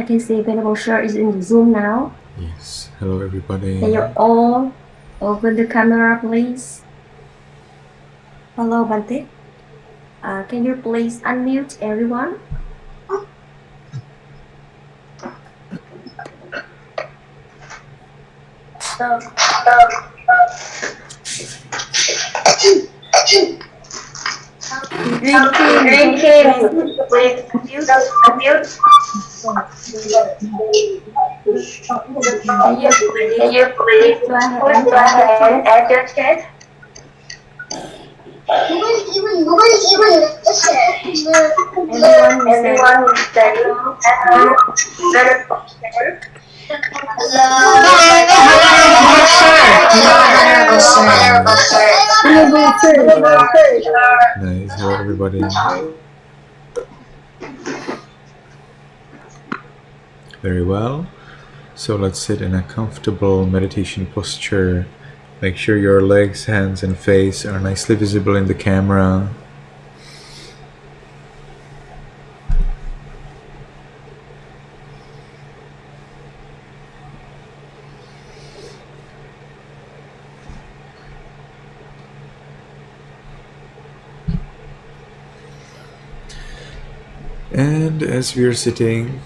I can see Venerable Sir is in the Zoom now. Yes. Hello, everybody. Can you all open the camera, please? Hello, Bante. Can you please unmute everyone? Greeting. Please unmute. Can you Can please you please go ahead go and your ahead and chat? add your chat? Everyone is saying Everyone is saying hello. Venerable Sir. Hello, Venerable Sir. Venerable Sir. Nice. Hello, everybody. Very well. So let's sit in a comfortable meditation posture. Make sure your legs, hands, and face are nicely visible in the camera. And as we are sitting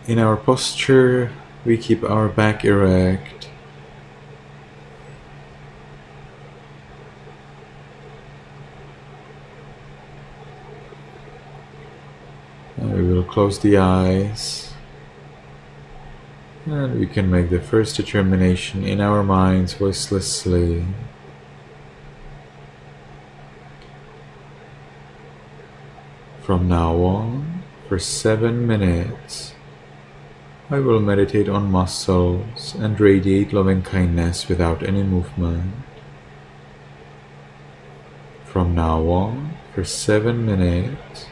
in our posture, we keep our back erect. We will close the eyes. And we can make the first determination in our minds voicelessly. From now on, for 7 minutes, I will meditate on muscles and radiate loving kindness without any movement. From now on, for 7 minutes,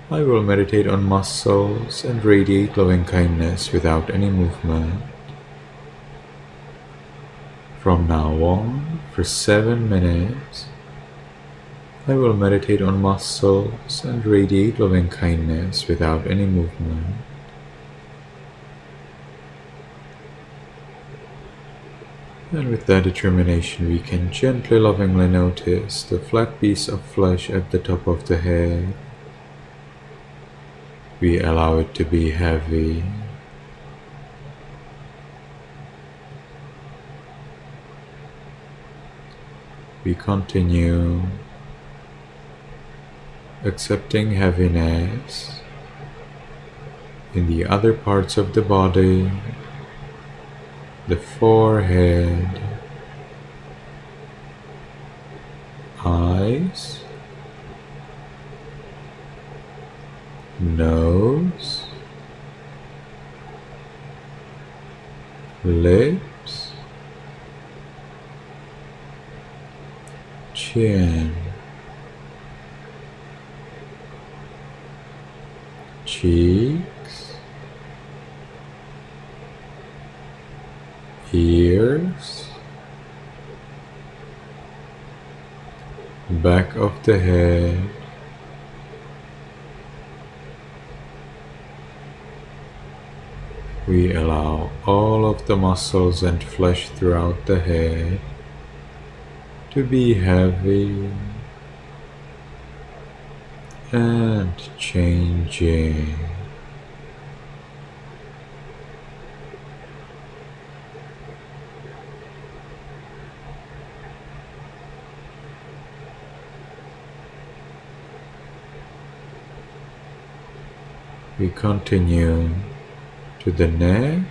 I will meditate on muscles and radiate loving kindness without any movement. From now on, for 7 minutes, I will meditate on muscles and radiate loving kindness without any movement. And with that determination, we can gently, lovingly notice the flat piece of flesh at the top of the head. We allow it to be heavy. We continue accepting heaviness in the other parts of the body, the forehead, eyes, nose, lips, chin, cheeks, ears, back of the head, we allow all of the muscles and flesh throughout the head to be heavy and changing. We continue to the neck,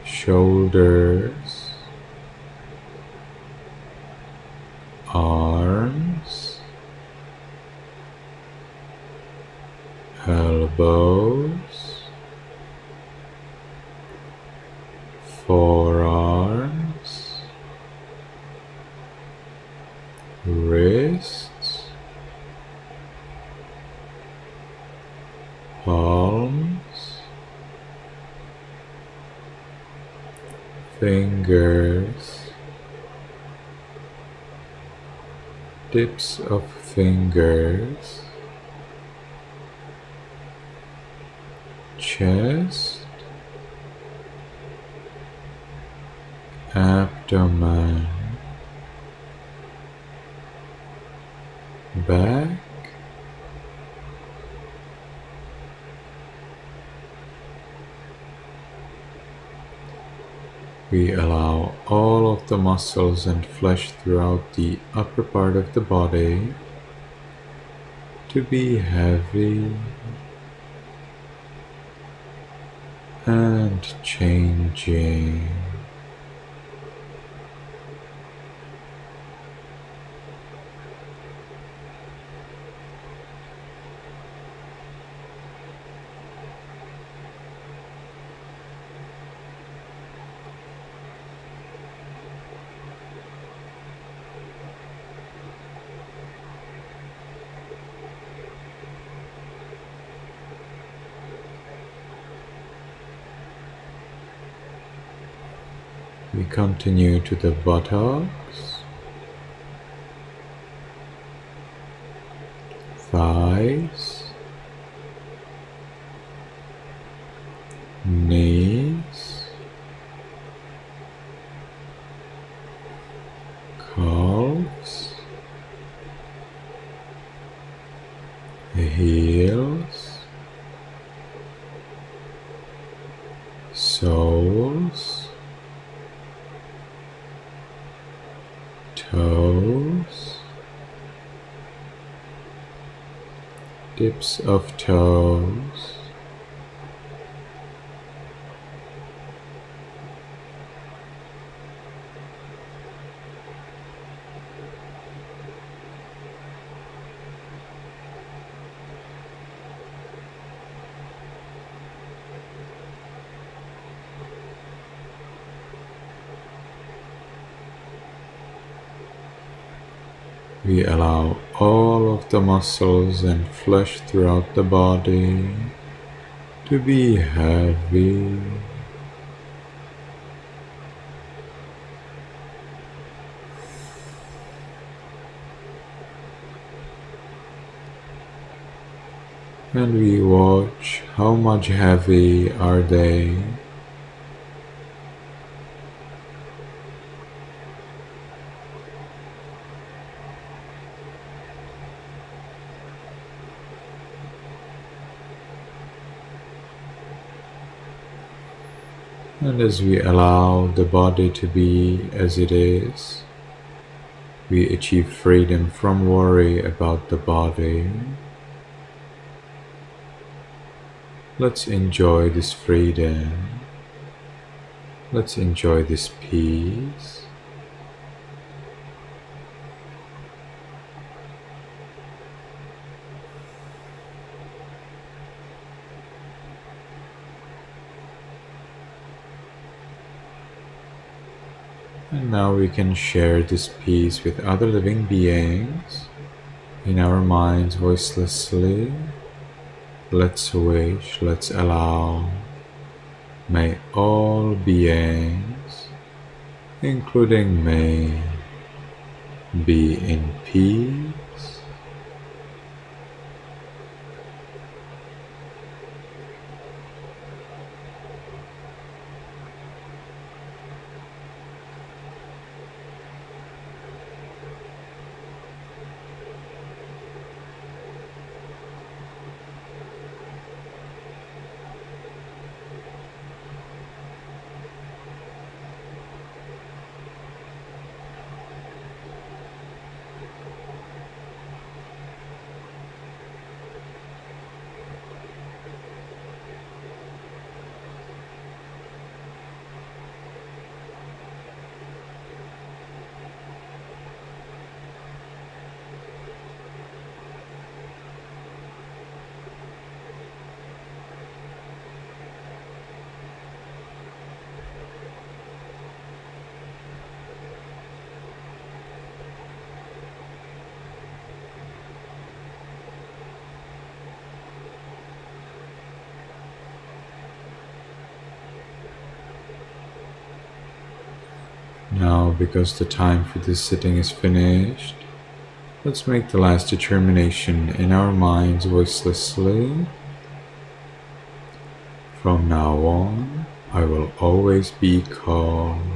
shoulders, arms, elbows, forearms, wrists, palms, fingers, tips of fingers, chest, abdomen, back, we allow all of the muscles and flesh throughout the upper part of the body to be heavy and changing. We continue to the buttocks, thighs, knees, calves, heels, soles, toes, tips of toes, we allow all of the muscles and flesh throughout the body to be heavy and we watch how much heavy are they. And as we allow the body to be as it is, we achieve freedom from worry about the body. Let's enjoy this freedom. Let's enjoy this peace. And now we can share this peace with other living beings in our minds voicelessly. Let's wish, let's allow. May all beings, including me, be in peace. Now, because the time for this sitting is finished, let's make the last determination in our minds voicelessly. From now on, I will always be calm.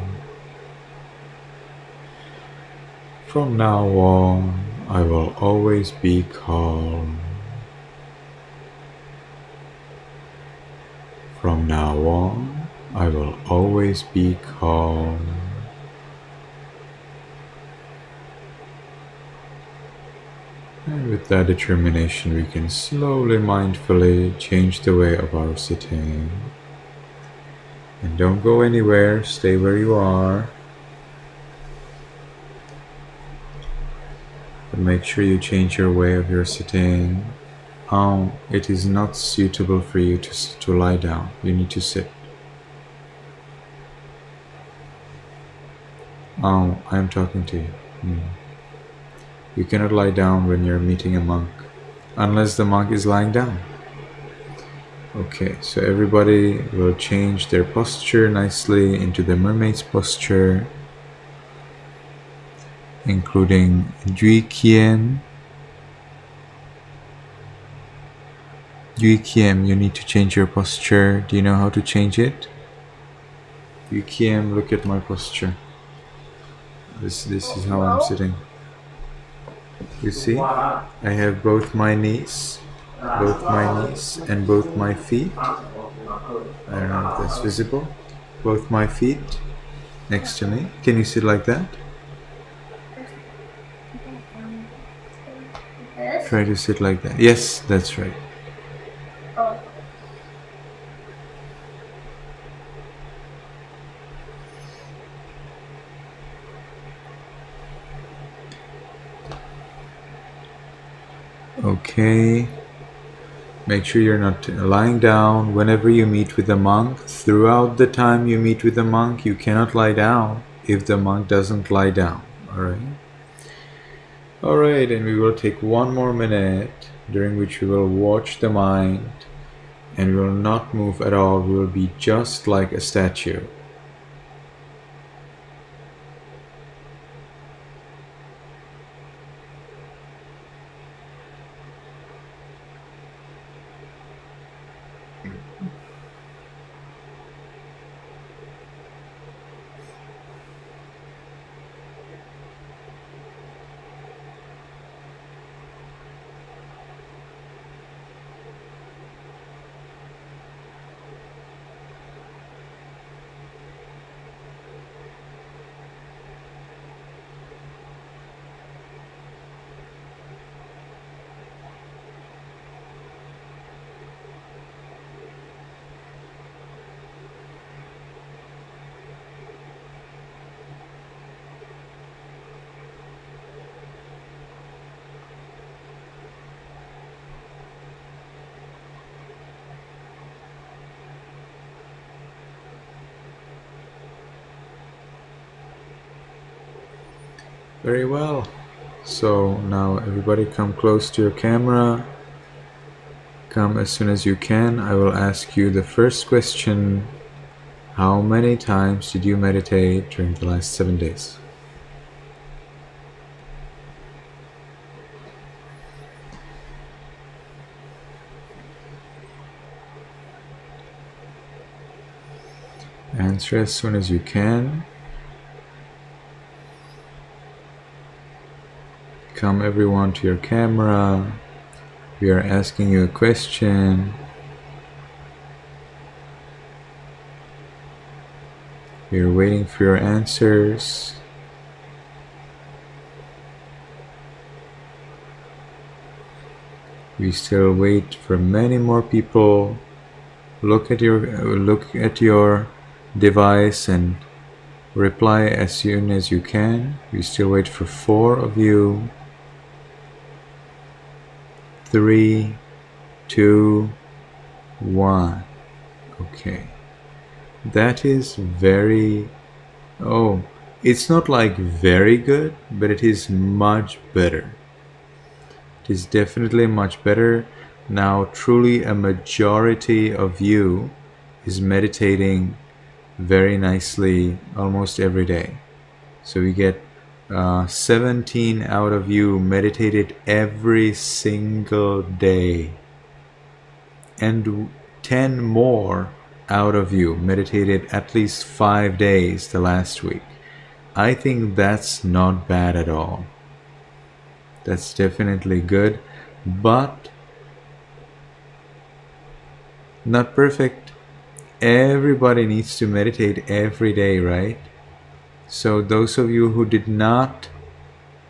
From now on, I will always be calm. From now on, I will always be calm. And with that determination, we can slowly, mindfully change the way of our sitting. And don't go anywhere, stay where you are. But make sure you change your way of your sitting. It is not suitable for you to lie down. You need to sit. I'm talking to you. You cannot lie down when you're meeting a monk, unless the monk is lying down. Okay, so everybody will change their posture nicely into the mermaid's posture, including Jui Kiem. Jui Kiem, you need to change your posture. Do you know how to change it? Jui Kiem, look at my posture. This is how I'm sitting. You see, I have both my knees and both my feet. I don't know if that's visible. Both my feet next to me. Can you sit like that? Try to sit like that. Yes, that's right. Okay. Make sure you're not lying down. Whenever you meet with a monk, throughout the time you meet with a monk, you cannot lie down if the monk doesn't lie down. Alright, and we will take one more minute during which we will watch the mind and we will not move at all. We will be just like a statue. Very well. So now everybody come close to your camera. Come as soon as you can. I will ask you the first question. How many times did you meditate during the last 7 days? Answer as soon as you can. Come everyone to your camera. We are asking you a question. We are waiting for your answers. We still wait for many more people. Look at your device and reply as soon as you can. We still wait for 4 of you. 3, 2, 1. Okay. That is very... Oh, it's not like very good, but it is much better. It is definitely much better. Now, truly a majority of you is meditating very nicely almost every day. So we get 17 out of you meditated every single day, and 10 more out of you meditated at least 5 days the last week. I think that's not bad at all. That's definitely good, but not perfect. Everybody needs to meditate every day, right? So, those of you who did not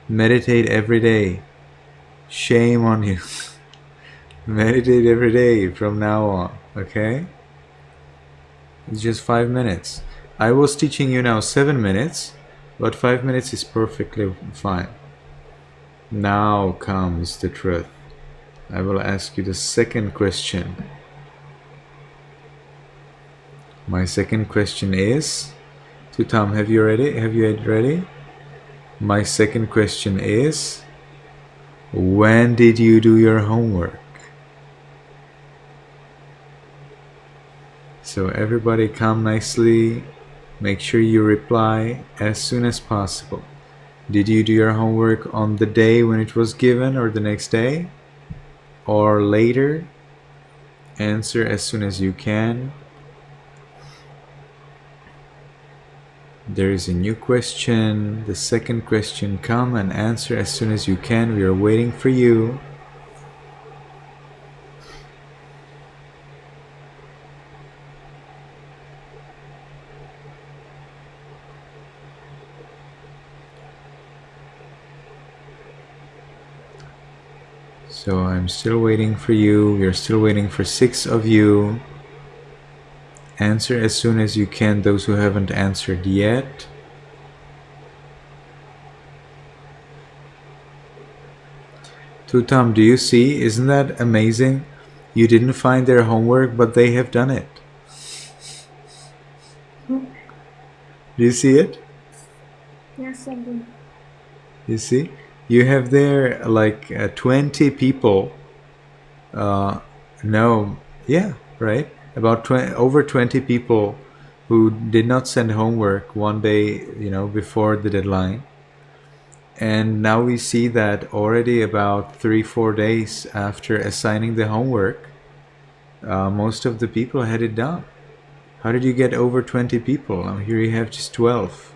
meditate every day, shame on you. Meditate every day from now on, okay? It's just 5 minutes. I was teaching you now 7 minutes, but 5 minutes is perfectly fine. Now comes the truth. I will ask you the second question. My second question is, to Tom, have you ready? Have you ready? My second question is, when did you do your homework? So everybody come nicely. Make sure you reply as soon as possible. Did you do your homework on the day when it was given, or the next day, or later? Answer as soon as you can. There is a new question. The second question. Come and answer as soon as you can. We are waiting for you. So I'm still waiting for you. We are still waiting for 6 of you. Answer as soon as you can, those who haven't answered yet. Tutam, do you see? Isn't that amazing? You didn't find their homework, but they have done it. Do you see it? Yes, I do. You see? You have there like 20 people. No, yeah, right? About over 20 people who did not send homework one day, before the deadline. And now we see that already about 3-4 days after assigning the homework, most of the people had it done. How did you get over 20 people? Here you have just 12.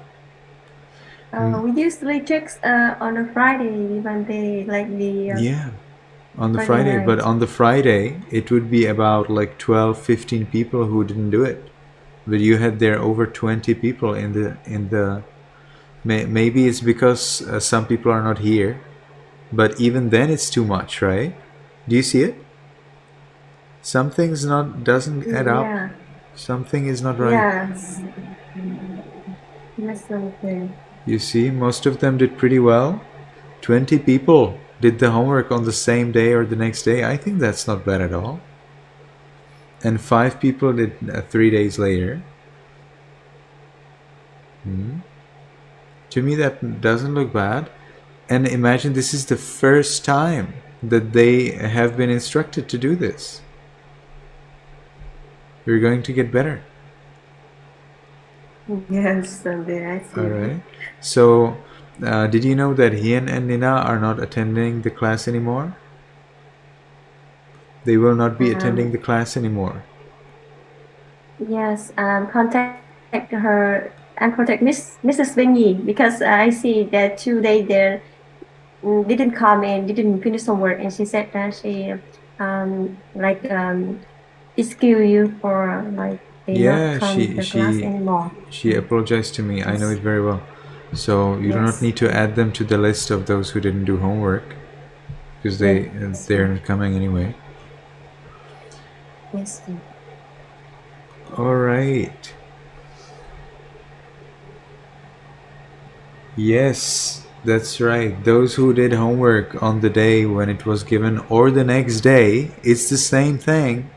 We usually check on a Friday when they like the Yeah, on the Friday Friday. But night. on the Friday, it would be about like 12, 15 people who didn't do it. But you had there over 20 people in the. Maybe it's because some people are not here. But even then, it's too much, right? Do you see it? Something's not doesn't add up. Yeah. Something is not right. Yes. That's something. You see, most of them did pretty well. 20 people did the homework on the same day or the next day. I think that's not bad at all. And 5 people did 3 days later. To me, that doesn't look bad. And imagine this is the first time that they have been instructed to do this. We're going to get better. Yes, someday I see. All right. So, did you know that Hien and Nina are not attending the class anymore? They will not be attending the class anymore. Yes, contact her and contact Mrs. Bingy because I see that 2 days there didn't come and didn't finish homework, and she said that she like excuse you for like they not Yeah, come to she the class she anymore. she apologized to me. I know Yes. it very well. So you do not Yes. need to add them to the list of those who didn't do homework because Yes. they're not coming anyway. Yes. All right. Yes, that's right. Those who did homework on the day when it was given or the next day, it's the same thing.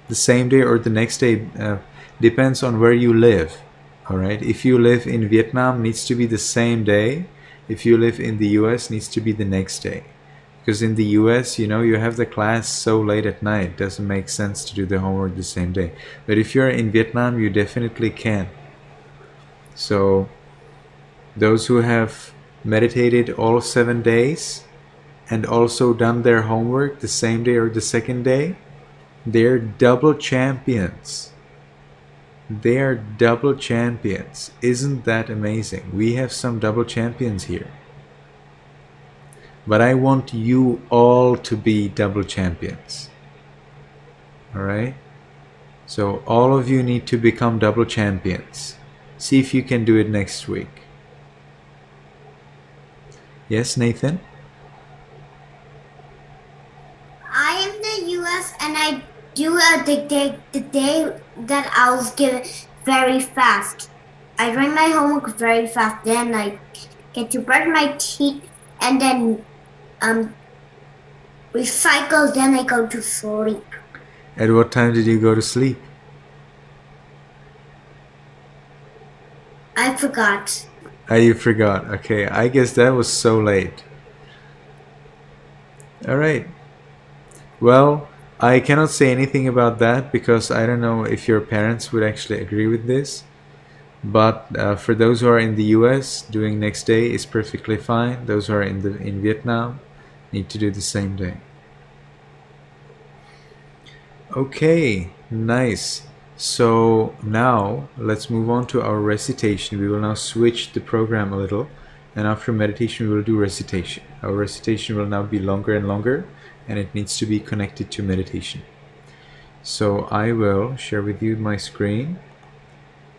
The same day or the next day depends on where you live. All right. If you live in Vietnam, needs to be the same day. If you live in the US, needs to be the next day. Because in the US, you have the class so late at night, it doesn't make sense to do the homework the same day. But if you're in Vietnam, you definitely can. So those who have meditated all 7 days and also done their homework the same day or the second day, they're double champions. They are double champions. Isn't that amazing? We have some double champions here. But I want you all to be double champions. Alright? So all of you need to become double champions. See if you can do it next week. Yes, Nathan? I am the US and I do the day that I'll get very fast. I write my homework very fast, then I get to brush my teeth and then recycle, then I go to sleep. At what time did you go to sleep? I forgot. You forgot. Okay, I guess that was so late. Alright. Well, I cannot say anything about that because I don't know if your parents would actually agree with this. But for those who are in the US, doing next day is perfectly fine. Those who are in Vietnam need to do the same day. Okay, nice. So now let's move on to our recitation. We will now switch the program a little, and after meditation we will do recitation. Our recitation will now be longer and longer, and it needs to be connected to meditation. So I will share with you my screen,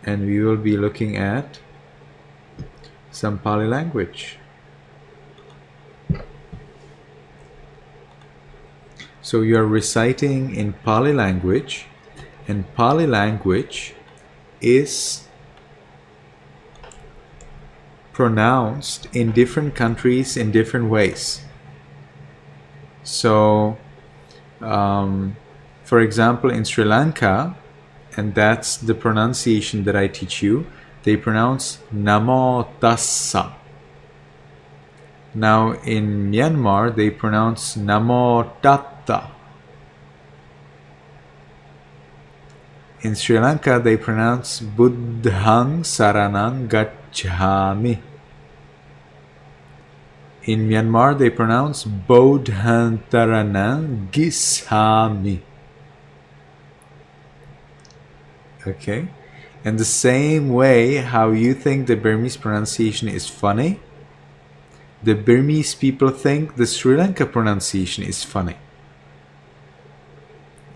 and we will be looking at some Pali language. So you are reciting in Pali language, and Pali language is pronounced in different countries in different ways. So, for example, in Sri Lanka, and that's the pronunciation that I teach you, they pronounce Namo Tassa. Now in Myanmar, they pronounce Namo Tatta. In Sri Lanka, they pronounce Buddhang Saranang Gacchami. In Myanmar, they pronounce Bodhantaranang Gisami. Okay? And the same way how you think the Burmese pronunciation is funny, the Burmese people think the Sri Lanka pronunciation is funny.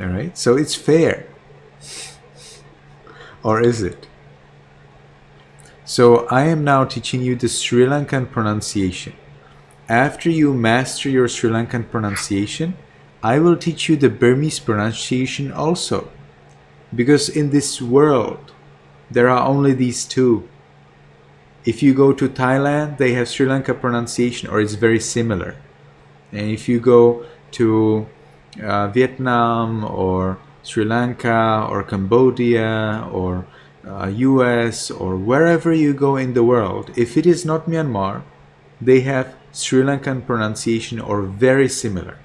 Alright? So it's fair. Or is it? So I am now teaching you the Sri Lankan pronunciation. After you master your Sri Lankan pronunciation, I will teach you the Burmese pronunciation also. Because in this world, there are only these two. If you go to Thailand, they have Sri Lanka pronunciation, or it's very similar. And if you go to Vietnam or Sri Lanka or Cambodia or US or wherever you go in the world, if it is not Myanmar, they have Sri Lankan pronunciation or very similar.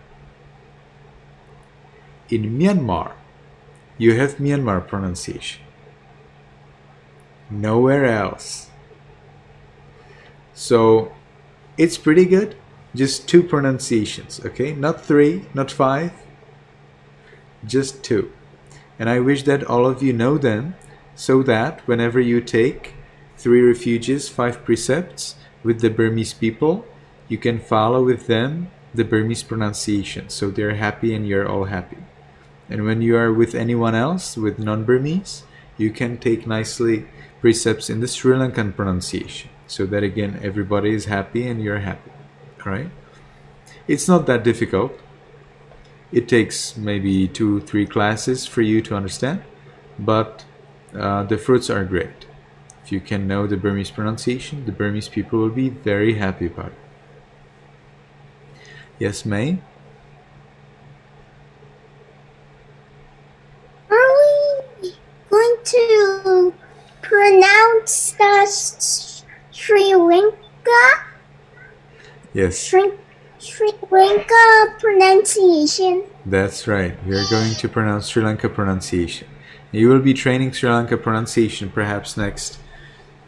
In Myanmar, you have Myanmar pronunciation. Nowhere else. So it's pretty good. Just two pronunciations, okay? Not three, not five, just two. And I wish that all of you know them so that whenever you take 3 refuges, 5 precepts with the Burmese people, you can follow with them the Burmese pronunciation. So they're happy and you're all happy. And when you are with anyone else, with non-Burmese, you can take nicely precepts in the Sri Lankan pronunciation. So that again, everybody is happy and you're happy. Alright? It's not that difficult. It takes maybe 2-3 classes for you to understand, but the fruits are great. If you can know the Burmese pronunciation, the Burmese people will be very happy about it. Yes, May? Are we going to pronounce the Sri Lanka? Yes. Sri Lanka pronunciation. That's right. We are going to pronounce Sri Lanka pronunciation. You will be training Sri Lanka pronunciation perhaps next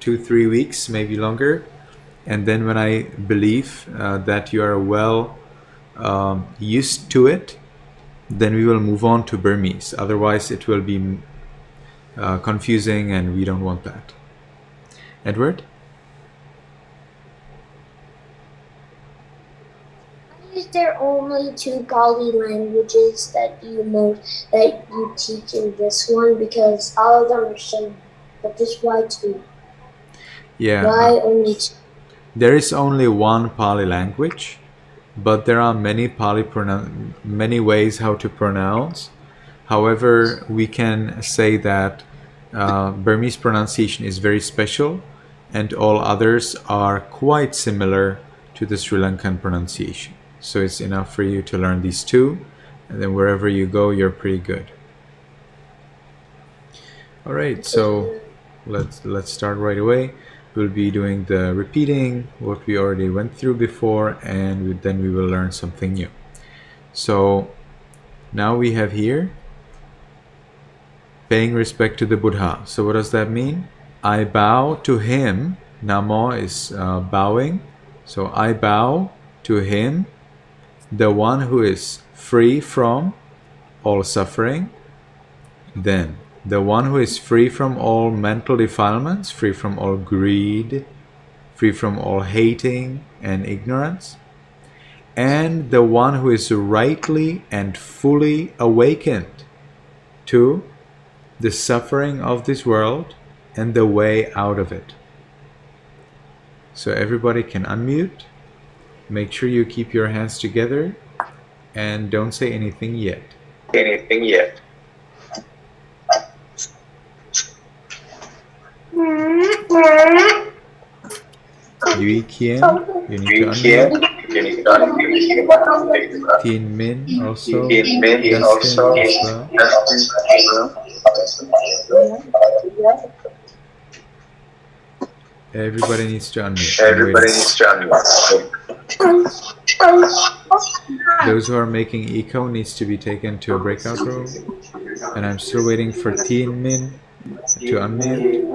2-3 weeks, maybe longer. And then when I believe that you are well used to it, then we will move on to Burmese. Otherwise, it will be confusing, and we don't want that. Edward? Is there only two Pali languages that you teach in this one? Because all of them are similar, but just why two? Yeah. Why only two? There is only one Pali language, but there are many ways how to pronounce. However, we can say that Burmese pronunciation is very special, and all others are quite similar to the Sri Lankan pronunciation. So it's enough for you to learn these two, and then wherever you go, you're pretty good. All right, so let's start right away. We'll be doing the repeating what we already went through before, and then we will learn something new. So now we have here paying respect to the Buddha. So what does that mean? I bow to him. Namo is bowing. So I bow to him, the one who is free from all suffering. Then the one who is free from all mental defilements, free from all greed, free from all hating and ignorance, and the one who is rightly and fully awakened to the suffering of this world and the way out of it. So everybody can unmute. Make sure you keep your hands together and don't say anything yet. Yui Kien, you need to unmute. Tien Min also. Dustin as well. Everybody needs to unmute. Those who are making echo needs to be taken to a breakout room. And I'm still waiting for Tien Min to unmute.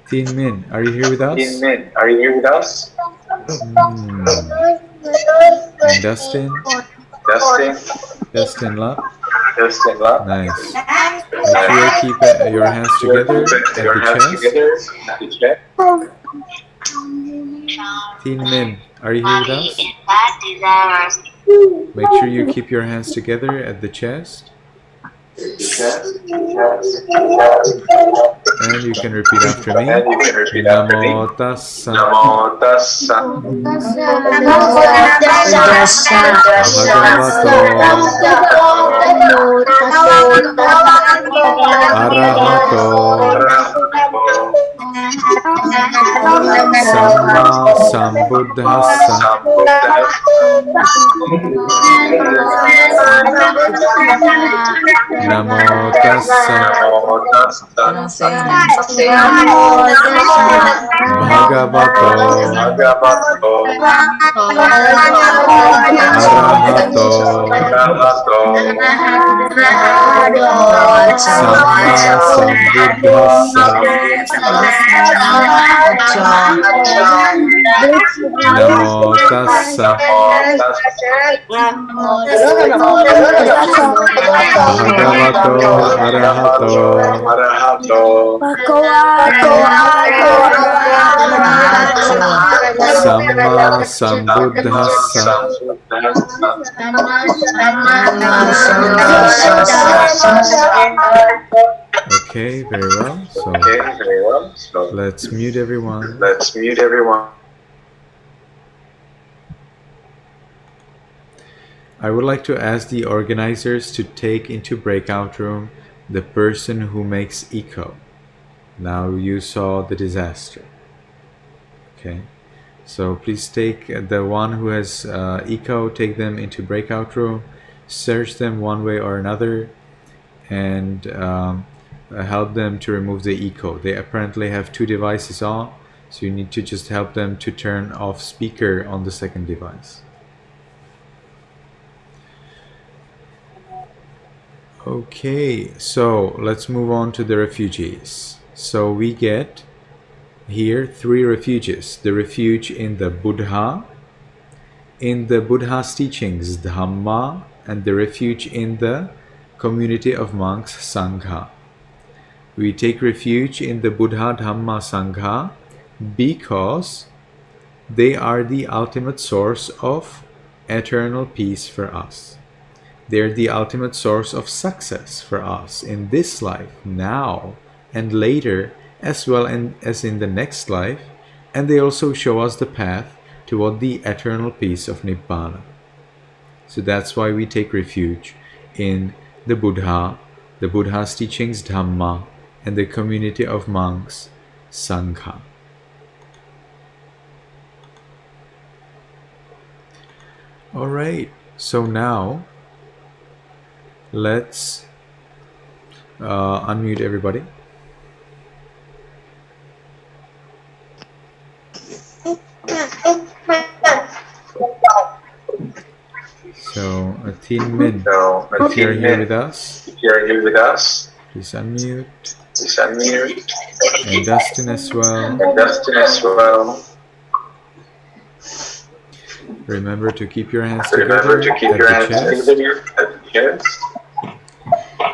Tien Min, are you here with us? And Dustin? Dustin Luck? Nice. Make sure you keep your hands together at the chest. Tien Min, are you here with us? Make sure you keep your hands together at the chest. And you can repeat after me. Namo tassa Samma Sambuddhassa. Namo tassa Bhagavato Arahato Samma Sambuddhassa. Namo tassa Bhagavato Arahato Samma Sambuddhassa. Okay, very well. So let's mute everyone. I would like to ask the organizers to take into breakout room the person who makes echo. Now you saw the disaster. Okay, so please take the one who has echo, take them into breakout room, search them one way or another, and help them to remove the echo. They apparently have two devices on, so you need to just help them to turn off speaker on the second device. Okay, so let's move on to the refugees. So we get here three refuges: the refuge in the Buddha, in the Buddha's teachings, Dhamma, and the refuge in the community of monks, Sangha. We take refuge in the Buddha, Dhamma, Sangha because they are the ultimate source of eternal peace for us. They're the ultimate source of success for us in this life, now, and later, as well as in the next life, and they also show us the path toward the eternal peace of Nibbana. So that's why we take refuge in the Buddha, the Buddha's teachings, Dhamma, and the community of monks, Sangha. All right, so now let's unmute everybody. So, Teen Min, if you're here with us, please unmute. And Dustin as well. Remember to keep your hands together at the chest.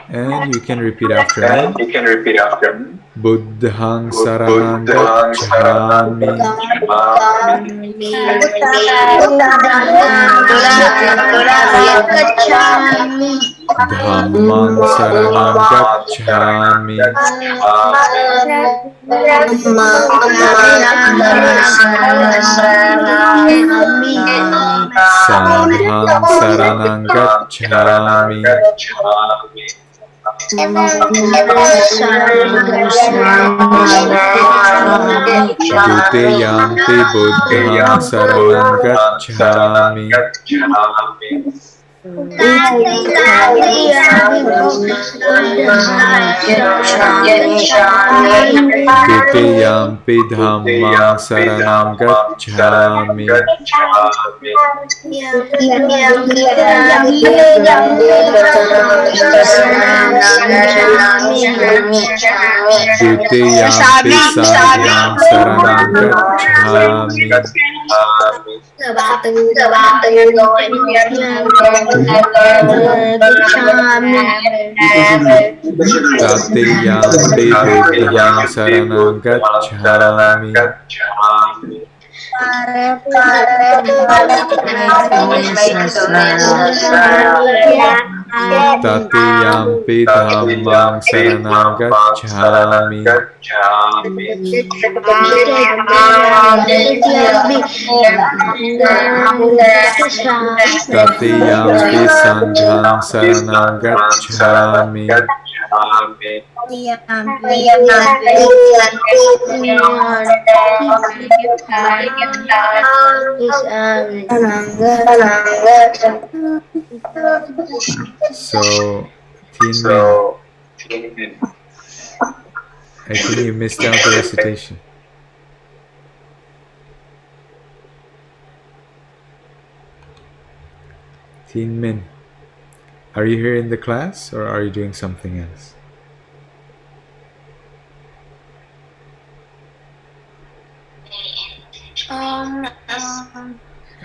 And you can repeat after me. Buddhang saranang gacchami. Dhammang saranang gacchami. Sanghang saranang gacchami. Dutiyampi buddhang saranang gacchami. Dutiyampi dhammang saranang gacchami. Dutiyampi sanghang saranang gacchami. Tatiyampi buddhang saranang gacchami. Tatiyampi dhammang saranang gacchami. Tatiyampi sanghang saranang gacchami. So, Teen Min, I think you missed out the recitation. Teen Min, are you here in the class or are you doing something else?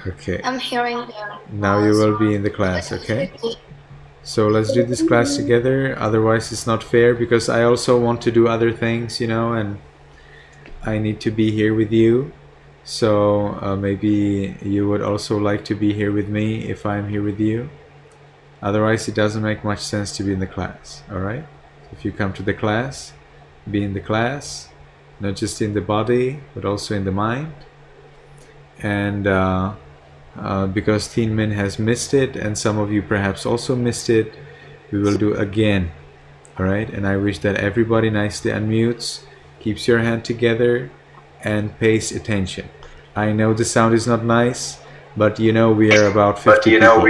Okay. I'm hearing. Now you will be in the class, okay? So let's do this class together. Otherwise, it's not fair because I also want to do other things, and I need to be here with you. So maybe you would also like to be here with me if I'm here with you. Otherwise, it doesn't make much sense to be in the class, all right? If you come to the class, be in the class, not just in the body, but also in the mind. And because Teen Min has missed it, and some of you perhaps also missed it, we will do again, all right? And I wish that everybody nicely unmutes, keeps your hand together, and pays attention. I know the sound is not nice, but we are about 50 people.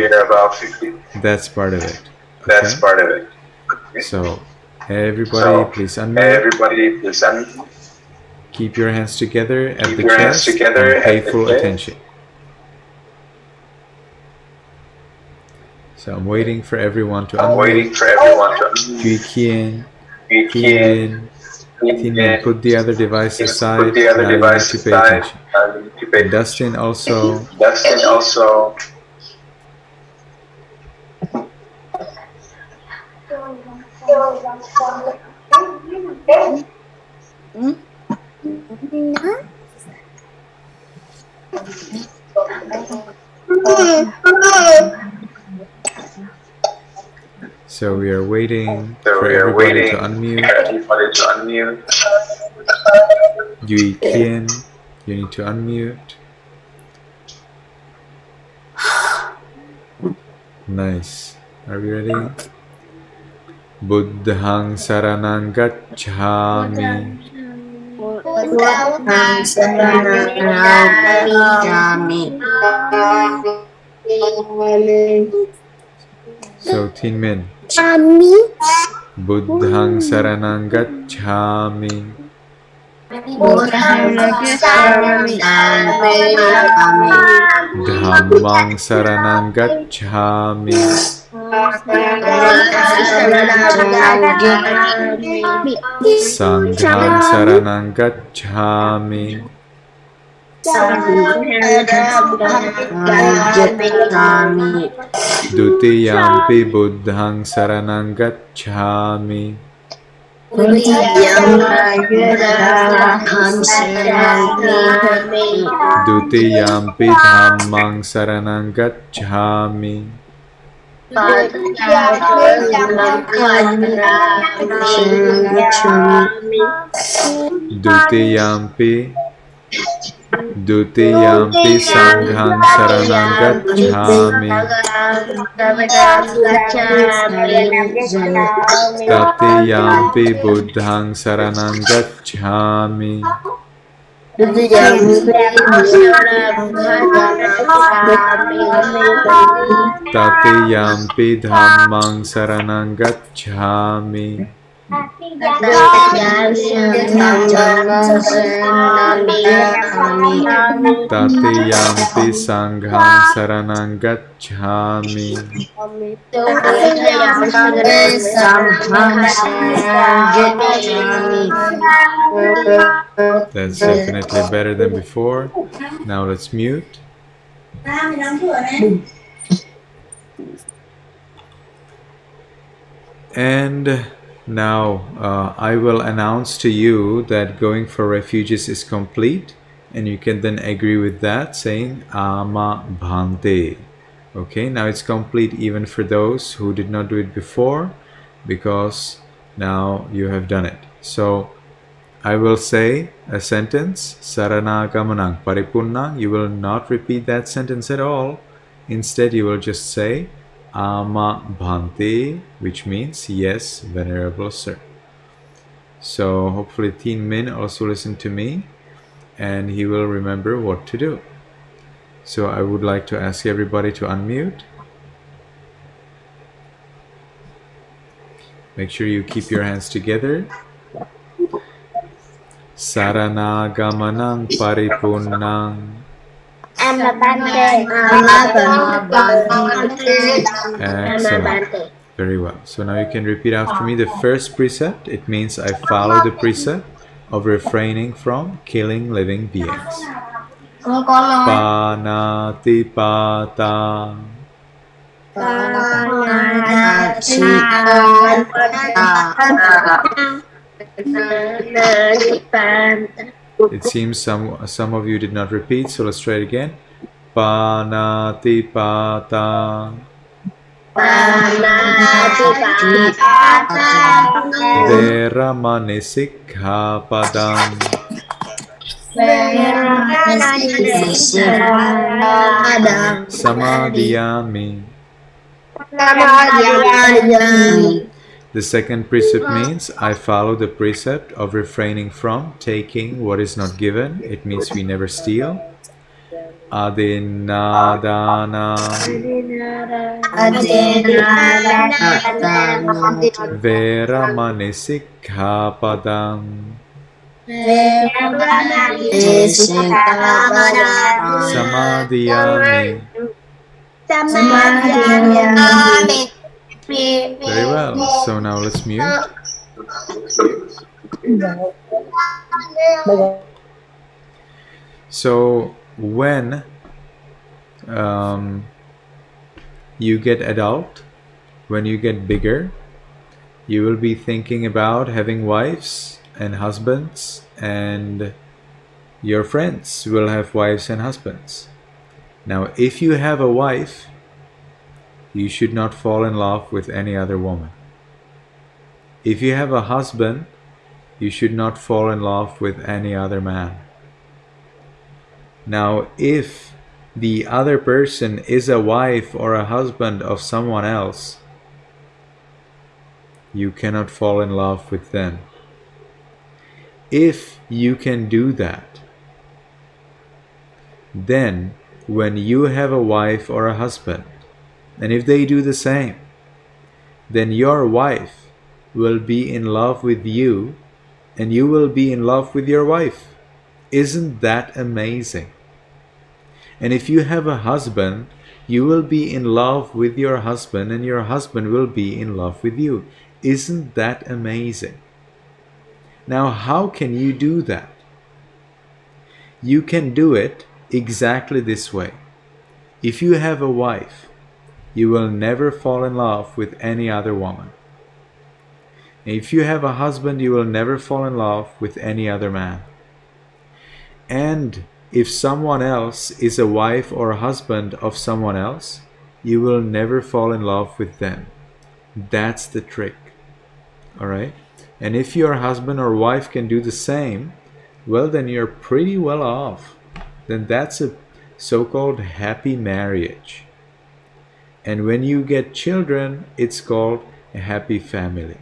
That's part of it. Okay? So, everybody, please unmute. Keep your hands together at the chest and pay full attention. So I'm waiting for everyone to unmute. Teen Min, put the other device aside. Now you need to pay attention. And Dustin also. Dustin also. So we are waiting So for we are everybody to waiting unmute. for everybody to unmute. Yui Kien, you need to unmute. Nice. Are we ready? Buddhang saranang gacchami. Buddhang saranang gacchami. So Tin Min. Chami. Buddhang saranang gacchami. Buddhang saranang gacchami. Dhammang saranang gacchami. Sanghang saranang gacchami. Dutiyampi buddhang saranang gacchami. Dutiyampi dhammang saranang gacchami. Dutiyampi sanghang saranang gacchami. Tatiyampi buddhang saranang gacchami. Tatiyampi dhammang saranang gacchami. Tatiyampi sanghang saranang gacchami. That's definitely better than before. Now let's mute. And now I will announce to you that going for refugees is complete, and you can then agree with that saying Ama Bhante. Okay, now it's complete even for those who did not do it before, because now you have done it. So I will say a sentence, Saranagamanang Paripunnang. You will not repeat that sentence at all. Instead, you will just say Ama Bhante, which means yes, Venerable Sir. So hopefully Tin Min also listened to me and he will remember what to do. So I would like to ask everybody to unmute. Make sure you keep your hands together. Saranagamanang Paripunnang. Excellent. Very well. So now you can repeat after me the first precept. It means I follow the precept of refraining from killing living beings. Panatipata. It seems some of you did not repeat, so let's try it again. Panatipata. Veramani sikkhapadam. Samadhiyami. The second precept means I follow the precept of refraining from taking what is not given. It means we never steal. Adinadana. Veramani sikkhapadam. Samadhiyami. Very well. So now let's mute. So when you get adult, when you get bigger, you will be thinking about having wives and husbands, and your friends will have wives and husbands. Now, if you have a wife, you should not fall in love with any other woman. If you have a husband, you should not fall in love with any other man. Now, if the other person is a wife or a husband of someone else, you cannot fall in love with them. If you can do that, then when you have a wife or a husband, and if they do the same, then your wife will be in love with you and you will be in love with your wife. Isn't that amazing? And if you have a husband, you will be in love with your husband and your husband will be in love with you. Isn't that amazing? Now, how can you do that? You can do it exactly this way. If you have a wife, you will never fall in love with any other woman. If you have a husband, you will never fall in love with any other man. And if someone else is a wife or a husband of someone else, you will never fall in love with them. That's the trick. All right? And if your husband or wife can do the same, well, then you're pretty well off. Then that's a so-called happy marriage. And when you get children, it's called a happy family.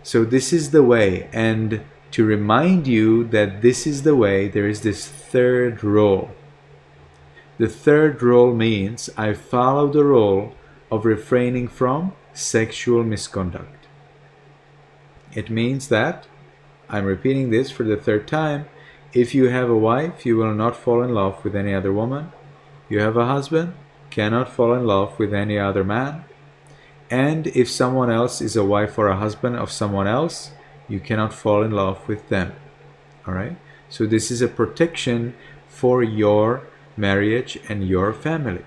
So this is the way. And to remind you that this is the way, there is this third rule. The third rule means I follow the rule of refraining from sexual misconduct. It means that, I'm repeating this for the third time, if you have a wife, you will not fall in love with any other woman. You have a husband, cannot fall in love with any other man. And if someone else is a wife or a husband of someone else, you cannot fall in love with them. All right? So this is a protection for your marriage and your family.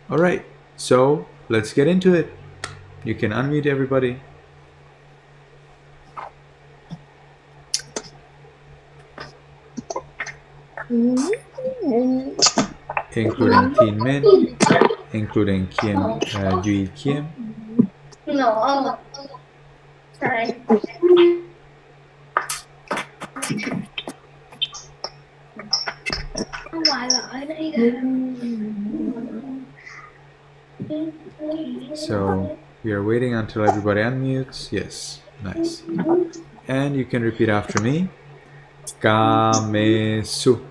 All right. So let's get into it. You can unmute everybody. Including Tin Min, including Kim, Yui Kim. No, sorry. So we are waiting until everybody unmutes. Yes, nice. And you can repeat after me. Kamesu.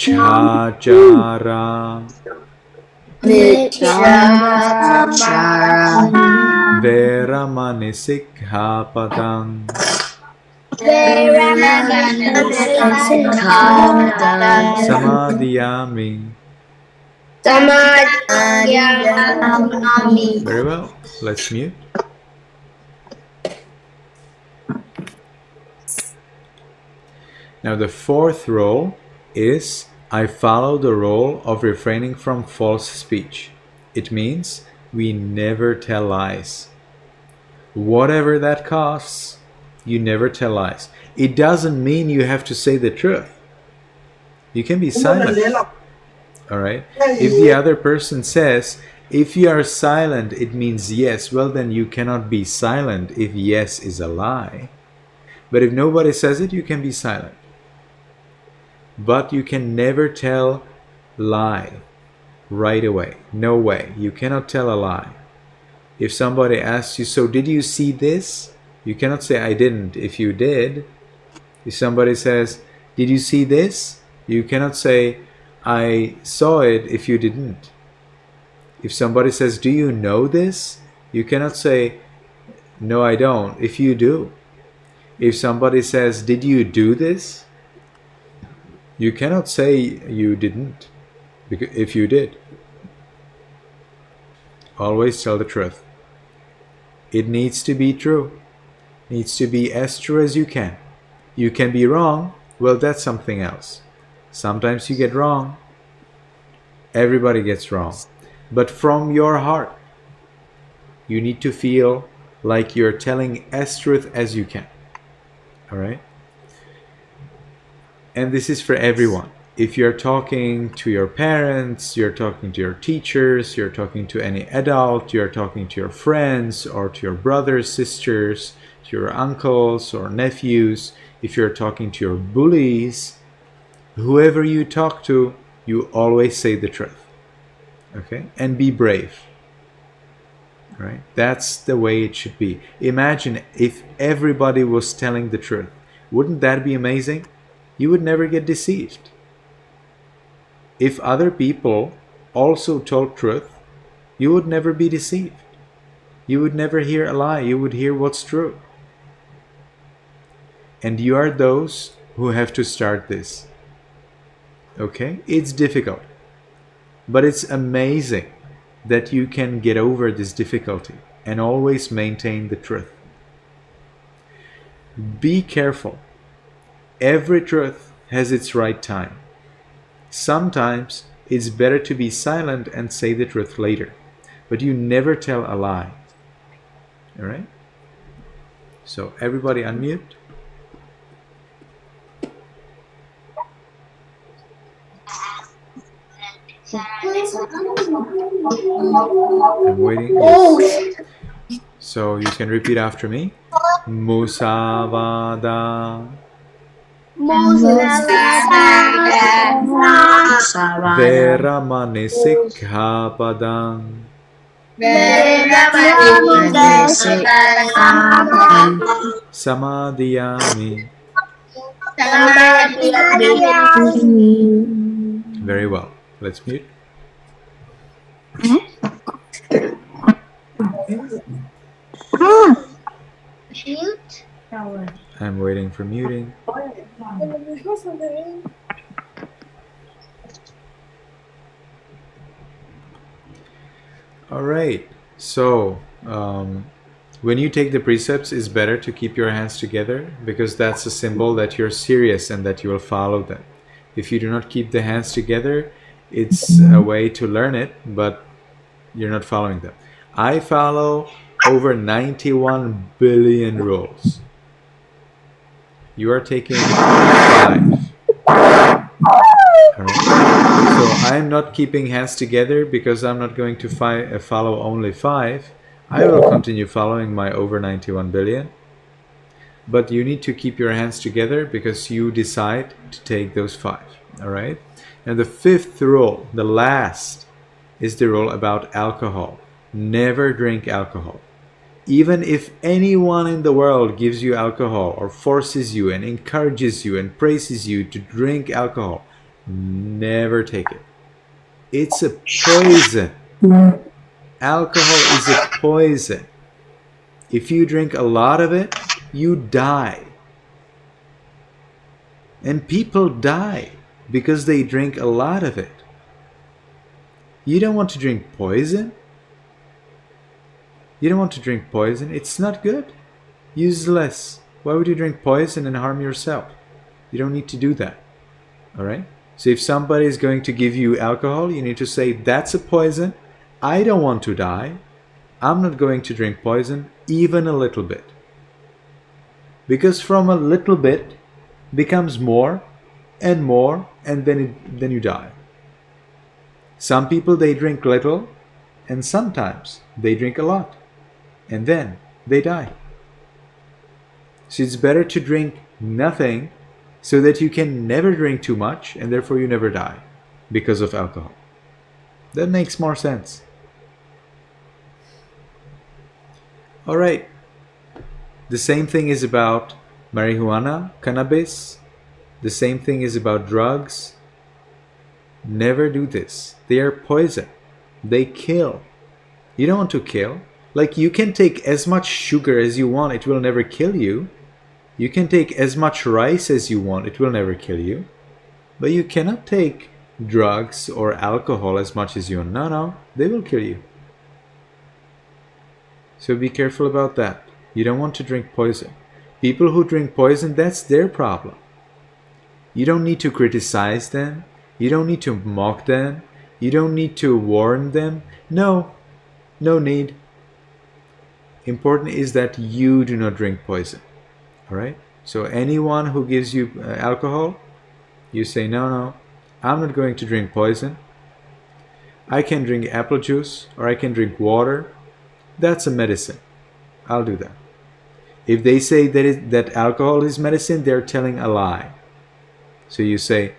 Michachara. Veramani sikkhapadam. Samadhiyami. Very well. Let's mute. Now the fourth rule is I follow the rule of refraining from false speech. It means we never tell lies. Whatever that costs, you never tell lies. It doesn't mean you have to say the truth. You can be silent. All right? If the other person says, if you are silent, it means yes. Well, then you cannot be silent if yes is a lie. But if nobody says it, you can be silent. But you can never tell lie right away. No way. You cannot tell a lie. If somebody asks you, so did you see this? You cannot say, I didn't, if you did. If somebody says, did you see this? You cannot say, I saw it, if you didn't. If somebody says, do you know this? You cannot say, no, I don't, if you do. If somebody says, did you do this? You cannot say you didn't, if you did. Always tell the truth. It needs to be true. needs to be as true as you can. You can be wrong, well, that's something else. Sometimes you get wrong. Everybody gets wrong. But from your heart, you need to feel like you're telling as truth as you can. All right? And this is for everyone. If you're talking to your parents, you're talking to your teachers, you're talking to any adult, you're talking to your friends or to your brothers, sisters, to your uncles or nephews, if you're talking to your bullies, whoever you talk to, you always say the truth. Okay? And be brave. Right? That's the way it should be. Imagine if everybody was telling the truth. Wouldn't that be amazing? You would never get deceived. If other people also told truth, you would never be deceived. You would never hear a lie. You would hear what's true. And you are those who have to start this. Okay? It's difficult. But it's amazing that you can get over this difficulty and always maintain the truth. Be careful. Every truth has its right time. Sometimes it's better to be silent and say the truth later, but you never tell a lie. All right? So everybody unmute. I'm waiting. Yes. So you can repeat after me. Musavada. Veramani sikkhapadam. Samadhiyami. Very well. Let's mute. I'm waiting for muting. All right. So when you take the precepts, it's better to keep your hands together because that's a symbol that you're serious and that you will follow them. If you do not keep the hands together, it's a way to learn it, but you're not following them. I follow over 91 billion rules. You are taking 5. All right. So I'm not keeping hands together because I'm not going to follow only 5. I will continue following my over 91 billion. But you need to keep your hands together because you decide to take those 5. All right. And the 5th rule, the last, is the rule about alcohol. Never drink alcohol. Even if anyone in the world gives you alcohol or forces you and encourages you and praises you to drink alcohol, never take it. It's a poison. Alcohol is a poison. If you drink a lot of it, you die. And people die because they drink a lot of it. You don't want to drink poison. You don't want to drink poison. It's not good. Use less. Why would you drink poison and harm yourself? You don't need to do that. All right? So if somebody is going to give you alcohol, you need to say, that's a poison. I don't want to die. I'm not going to drink poison, even a little bit. Because from a little bit becomes more, and then you die. Some people, they drink little, and sometimes they drink a lot, and then they die. So it's better to drink nothing so that you can never drink too much, and therefore you never die because of alcohol. That makes more sense. All right. The same thing is about marijuana, cannabis. The same thing is about drugs. Never do this. They are poison. They kill. You don't want to kill. Like, you can take as much sugar as you want. It will never kill you. You can take as much rice as you want. It will never kill you. But you cannot take drugs or alcohol as much as you want. No, they will kill you. So be careful about that. You don't want to drink poison. People who drink poison, that's their problem. You don't need to criticize them. You don't need to mock them. You don't need to warn them. No, no need. Important is that you do not drink poison. All right? So anyone who gives you alcohol, you say, no, I'm not going to drink poison. I can drink apple juice or I can drink water. That's a medicine. I'll do that. If they say that alcohol is medicine, they're telling a lie. So you say,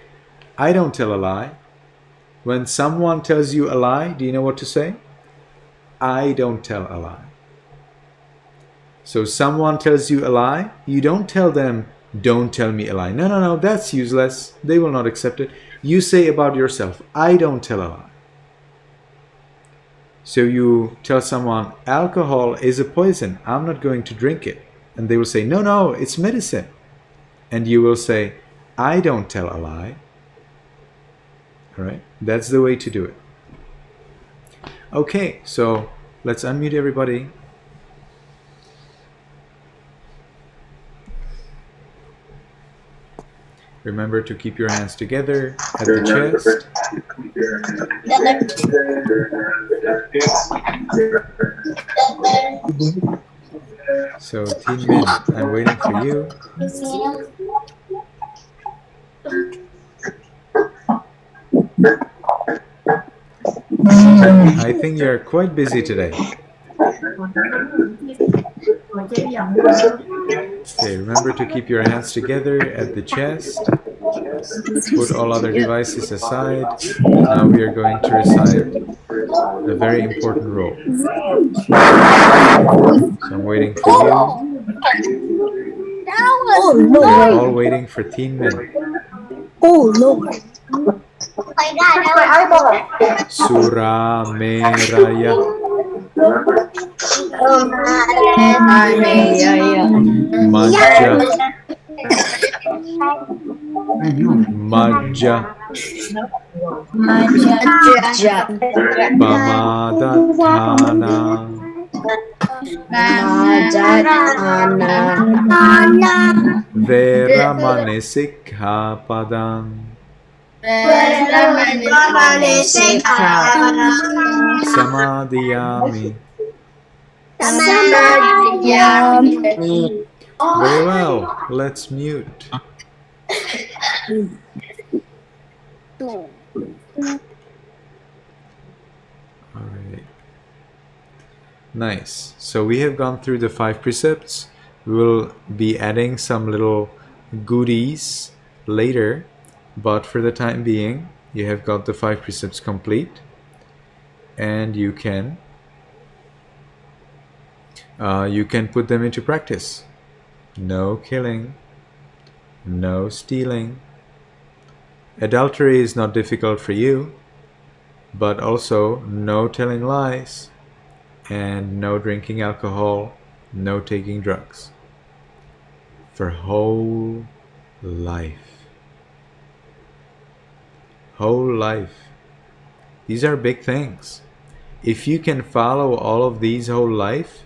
I don't tell a lie. When someone tells you a lie, do you know what to say? I don't tell a lie. So someone tells you a lie, you don't tell them, don't tell me a lie. No, that's useless. They will not accept it. You say about yourself, I don't tell a lie. So you tell someone, alcohol is a poison. I'm not going to drink it. And they will say, no, it's medicine. And you will say, I don't tell a lie. All right? That's the way to do it. Okay, so let's unmute everybody. Remember to keep your hands together at the chest. So, Tin Min, I'm waiting for you. I think you're quite busy today. Okay, remember to keep your hands together at the chest. Put all other devices aside. Now we are going to recite a very important role. So I'm waiting for you. We're all waiting for Tin Min. Oh Lord. Sura Meraya Majja Majja Pamadatthana Veramani Sikkhapadam Samadhiyami. Very well. Let's mute. All right. Nice. So we have gone through the 5 precepts. We will be adding some little goodies later, but for the time being, you have got the 5 precepts complete, and you can put them into practice. No killing, no stealing. Adultery is not difficult for you, but also no telling lies, and no drinking alcohol, no taking drugs. For whole life. Whole life. These are big things. If you can follow all of these whole life,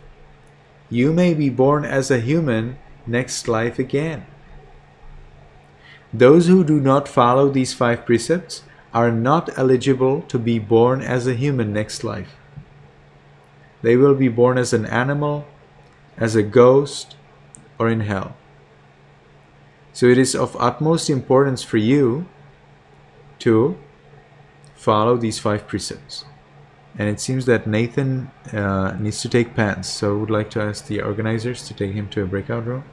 you may be born as a human next life again. Those who do not follow these 5 precepts are not eligible to be born as a human next life. They will be born as an animal, as a ghost, or in hell. So it is of utmost importance for you to follow these 5 precepts. And it seems that Nathan needs to take pants, so I would like to ask the organizers to take him to a breakout room.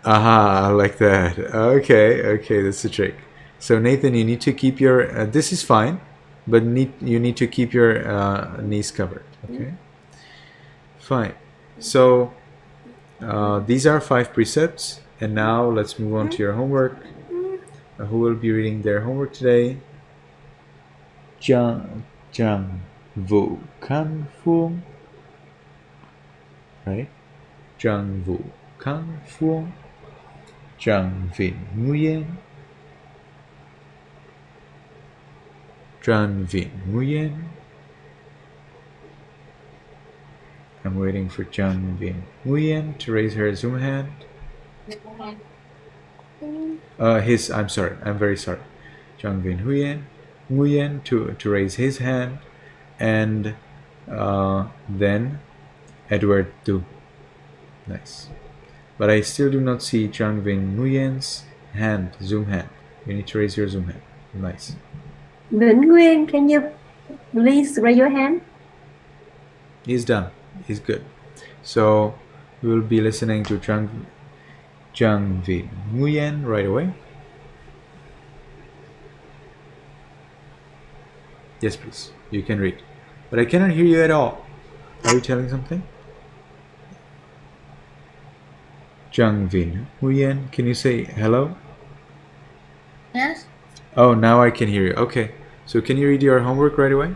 Aha, like that. Okay, that's the trick. So Nathan, you need to keep your, this is fine, but you need to keep your knees covered, okay? Fine. So these are 5 precepts, and now let's move on to your homework. Who will be reading their homework today? Zhang Vu Kan Fuong. Right? Zhang Vu Kan Fuong. Zhang Vin Nguyen. Zhang Vin Nguyen. I'm waiting for Jung Bin Nguyen to raise her Zoom hand. I'm sorry. I'm very sorry. Jung Bin Nguyen to raise his hand, and then Edward Tu. Nice. But I still do not see Jung Bin Nguyen's hand, Zoom hand. You need to raise your Zoom hand. Nice. Vĩnh Nguyên, can you please raise your hand? He's done. He's good. So we will be listening to Jung Bin Nguyen right away. Yes, please. You can read. But I cannot hear you at all. Are you telling something? Jung Bin Nguyen, can you say hello? Yes. Oh, now I can hear you. Okay. So can you read your homework right away?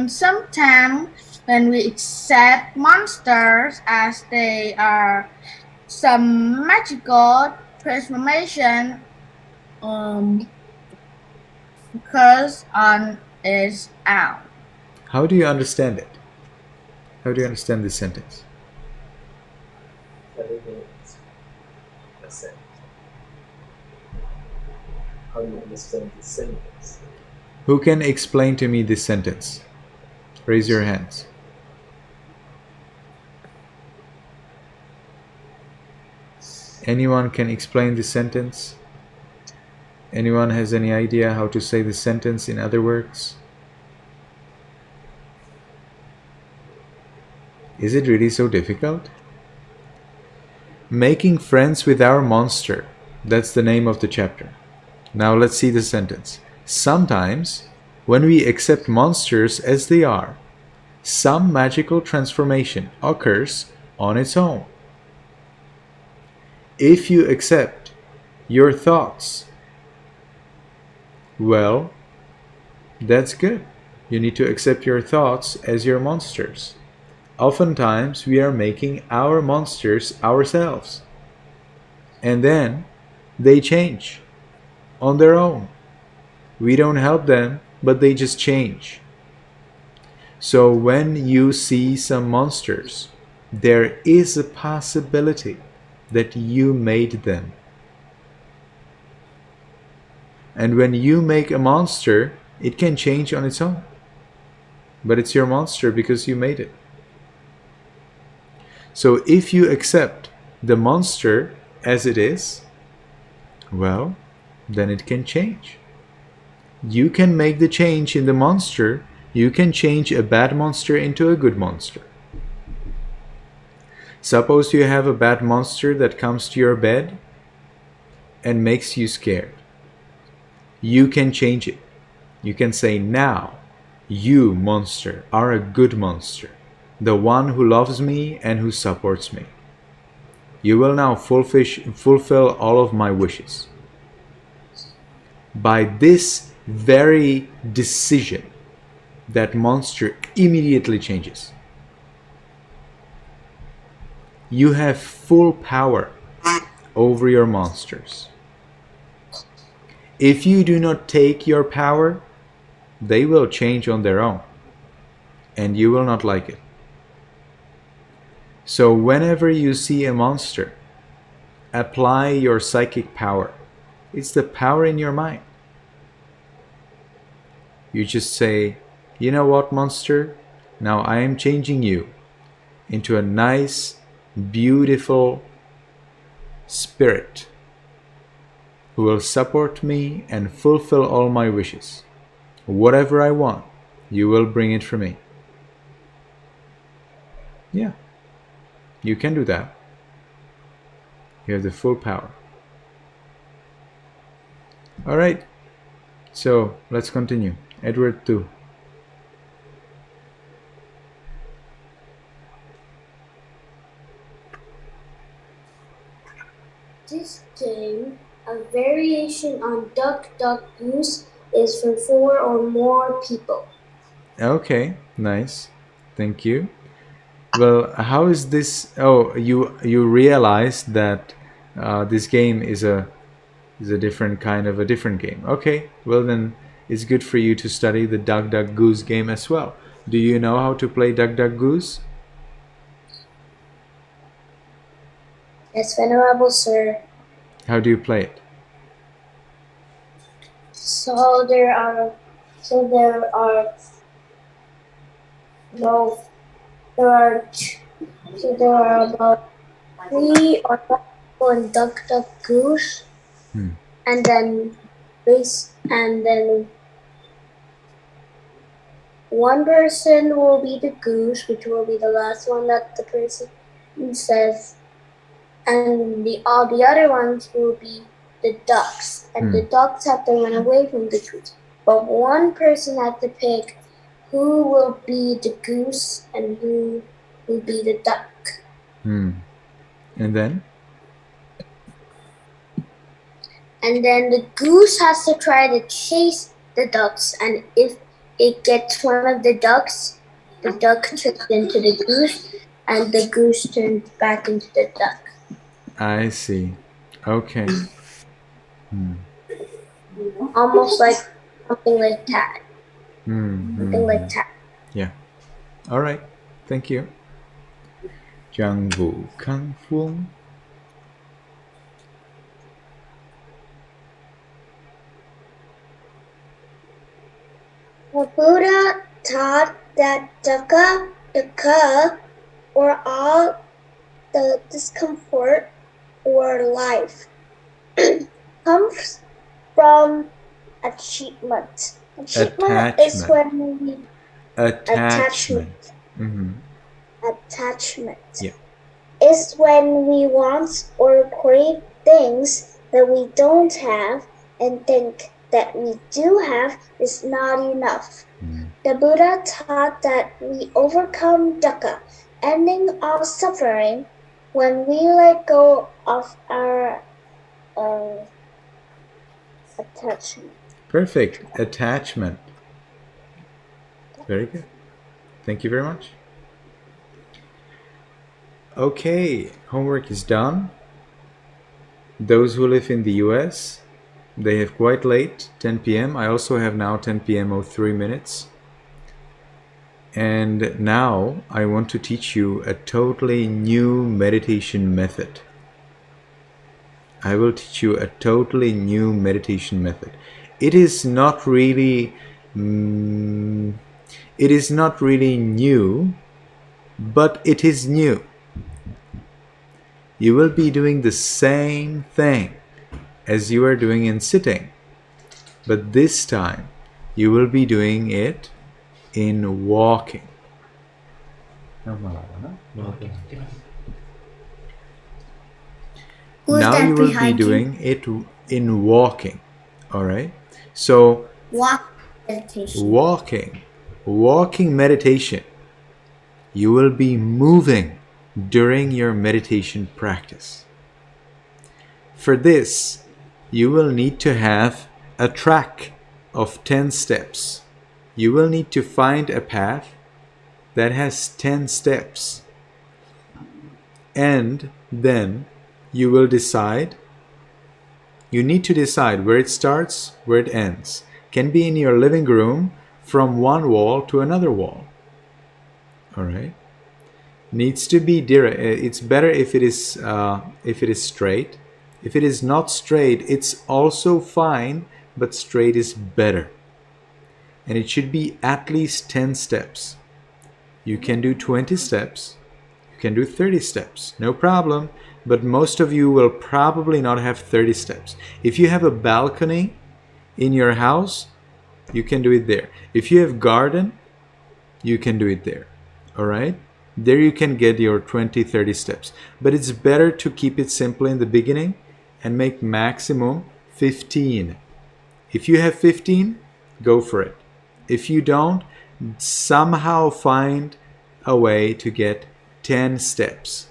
Sometimes when we accept monsters as they are some magical transformation occurs on its own. How do you understand it? How do you understand this sentence? How do you understand this sentence? Who can explain to me this sentence? Raise your hands. Anyone can explain this sentence? Anyone has any idea how to say this sentence in other words? Is it really so difficult? Making friends with our monster. That's the name of the chapter. Now let's see the sentence. Sometimes, when we accept monsters as they are, some magical transformation occurs on its own. If you accept your thoughts, well, that's good. You need to accept your thoughts as your monsters. Oftentimes, we are making our monsters ourselves. And then they change on their own. We don't help them, but they just change. So when you see some monsters, there is a possibility that you made them. And when you make a monster, it can change on its own. But it's your monster because you made it. So if you accept the monster as it is, well, then it can change. You can make the change in the monster. You can change a bad monster into a good monster. Suppose you have a bad monster that comes to your bed and makes you scared. You can change it. You can say, now, you, monster, are a good monster, the one who loves me and who supports me. You will now fulfill all of my wishes. By this very decision, that monster immediately changes. You have full power over your monsters. If you do not take your power, they will change on their own, and you will not like it. So whenever you see a monster, apply your psychic power. It's the power in your mind. You just say, you know what, monster? Now I am changing you into a nice, beautiful spirit who will support me and fulfill all my wishes. Whatever I want, you will bring it for me. Yeah, you can do that. You have the full power. All right, so let's continue. Edward 2. This game, a variation on Duck Duck Goose, is for 4 or more people. Okay, nice. Thank you. Well, how is this? Oh, you realized that this game is a different kind of a different game. Okay, well then it's good for you to study the Duck Duck Goose game as well. Do you know how to play Duck Duck Goose? Yes, Venerable Sir. How do you play it? So there are no there are so there are about 3 or 4 people in Duck Duck Goose, and then one person will be the goose, which will be the last one that the person says, and all the other ones will be the ducks, and the ducks have to run away from the goose. But one person has to pick who will be the goose and who will be the duck. And then? And then the goose has to try to chase the ducks, and if it gets one of the ducks, the duck turns into the goose, and the goose turns back into the duck. I see. Okay. Almost like something like that. Something like that. Yeah. All right. Thank you. Jiang Wu Kang Fung. The Buddha taught that dukkha, or all the discomfort or life, comes from achievement. Achievement is when we Attachment. attachment Yeah. is when we want or crave things that we don't have and think that we do have is not enough. The Buddha taught that we overcome dukkha, ending all suffering, when we let go of our attachment. Perfect. Attachment. Very good. Thank you very much. Okay, homework is done. Those who live in the US, they have quite late, 10 p.m. I also have now 10 p.m. 03 minutes. And now I want to teach you a totally new meditation method. I will teach you a totally new meditation method. It is not really new, but it is new. You will be doing the same thing as you are doing in sitting, but this time you will be doing it in walking. Now you will be doing it in walking. All right. So walking meditation. You will be moving during your meditation practice. For this, you will need to have a track of 10 steps. You will need to find a path that has 10 steps. And then you will decide. You need to decide where it starts, where it ends. Can be in your living room from one wall to another wall. All right. Needs to be direct. It's better if it is straight. If it is not straight, it's also fine, but straight is better. And it should be at least 10 steps. You can do 20 steps. You can do 30 steps. No problem. But most of you will probably not have 30 steps. If you have a balcony in your house, you can do it there. If you have garden, you can do it there. All right? There you can get your 20, 30 steps. But it's better to keep it simple in the beginning and make maximum 15. If you have 15, go for it. If you don't, somehow find a way to get 10 steps.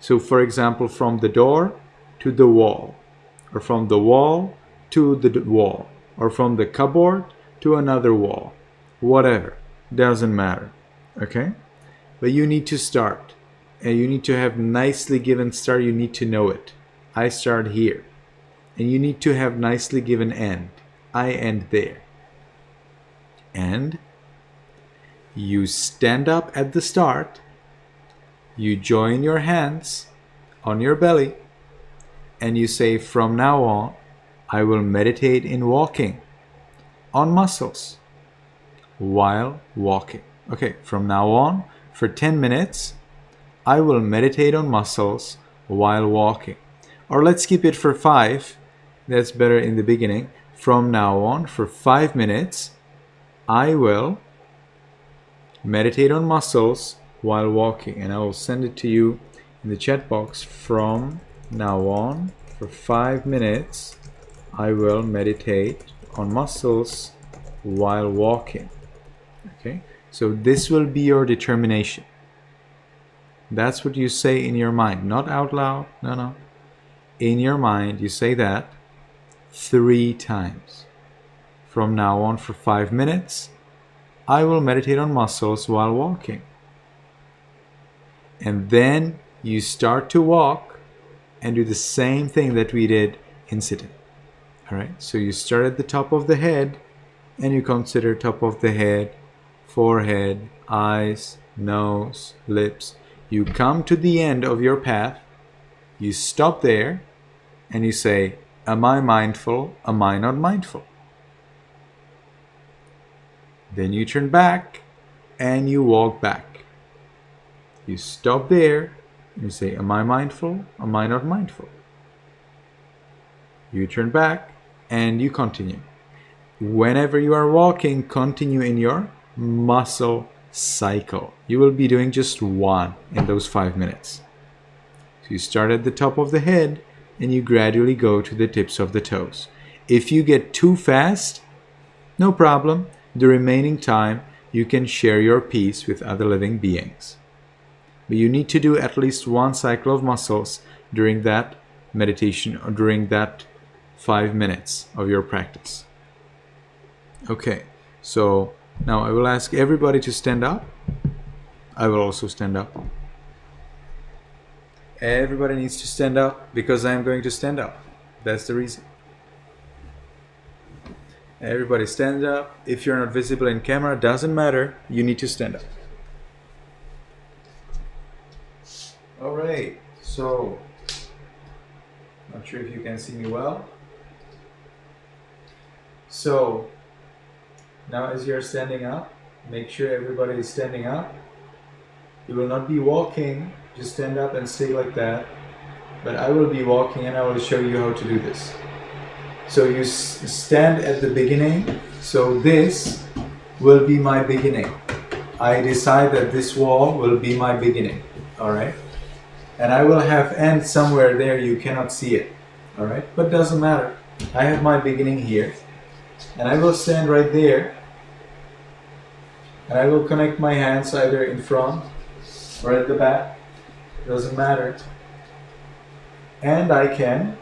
So for example, from the door to the wall, or from the wall to the wall, or from the cupboard to another wall, whatever, doesn't matter. Okay? But you need to start, and you need to have nicely given start. You need to know it. I start here, and you need to have nicely given end. I end there. And You stand up at the start. You join your hands on your belly. And you say, from now on, I will meditate in walking on muscles while walking. Okay, from now on, for 10 minutes, I will meditate on muscles while walking. Or let's keep it for 5. That's better in the beginning. From now on, for 5 minutes, I will meditate on muscles while walking. And I will send it to you in the chat box. From now on, for 5 minutes, I will meditate on muscles while walking. Okay, so this will be your determination. That's what you say in your mind, not out loud. No. In your mind, you say that 3 times. From now on, for 5 minutes, I will meditate on muscles while walking. And then you start to walk and do the same thing that we did in sitting. All right, so you start at the top of the head and you consider top of the head, forehead, eyes, nose, lips. You come to the end of your path, you stop there, and you say, am I mindful? Am I not mindful? Then you turn back and you walk back. You stop there and you say, am I mindful? Am I not mindful? You turn back and you continue. Whenever you are walking, continue in your muscle cycle. You will be doing just one in those 5 minutes. So you start at the top of the head and you gradually go to the tips of the toes. If you get too fast, no problem. The remaining time you can share your peace with other living beings. But you need to do at least one cycle of muscles during that meditation or during that 5 minutes of your practice. Okay, so now I will ask everybody to stand up. I will also stand up. Everybody needs to stand up because I am going to stand up. That's the reason. Everybody stand up. If you're not visible in camera, doesn't matter. You need to stand up. All right, so not sure if you can see me well. So now as you're standing up, make sure everybody is standing up. You will not be walking, just stand up and stay like that. But I will be walking and I will show you how to do this. So you stand at the beginning. So this will be my beginning. I decide that this wall will be my beginning. All right. And I will have end somewhere there. You cannot see it. All right. But doesn't matter. I have my beginning here. And I will stand right there. And I will connect my hands either in front or at the back. Doesn't matter. And I can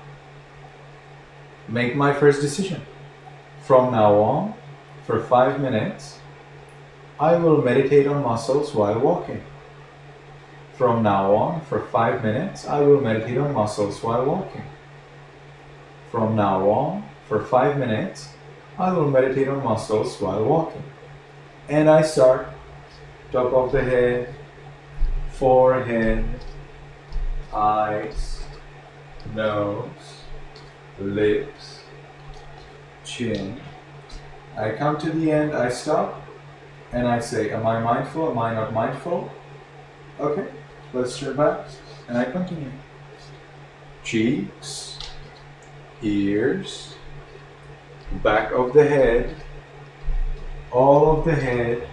make my first decision. From now on, for 5 minutes, I will meditate on muscles while walking. From now on, for 5 minutes, I will meditate on muscles while walking. From now on, for 5 minutes, I will meditate on muscles while walking. And I start top of the head, forehead, eyes, nose, lips, chin. I come to the end, I stop, and I say, am I mindful? Am I not mindful? Okay, let's turn back, and I continue. Cheeks, ears, back of the head, all of the head.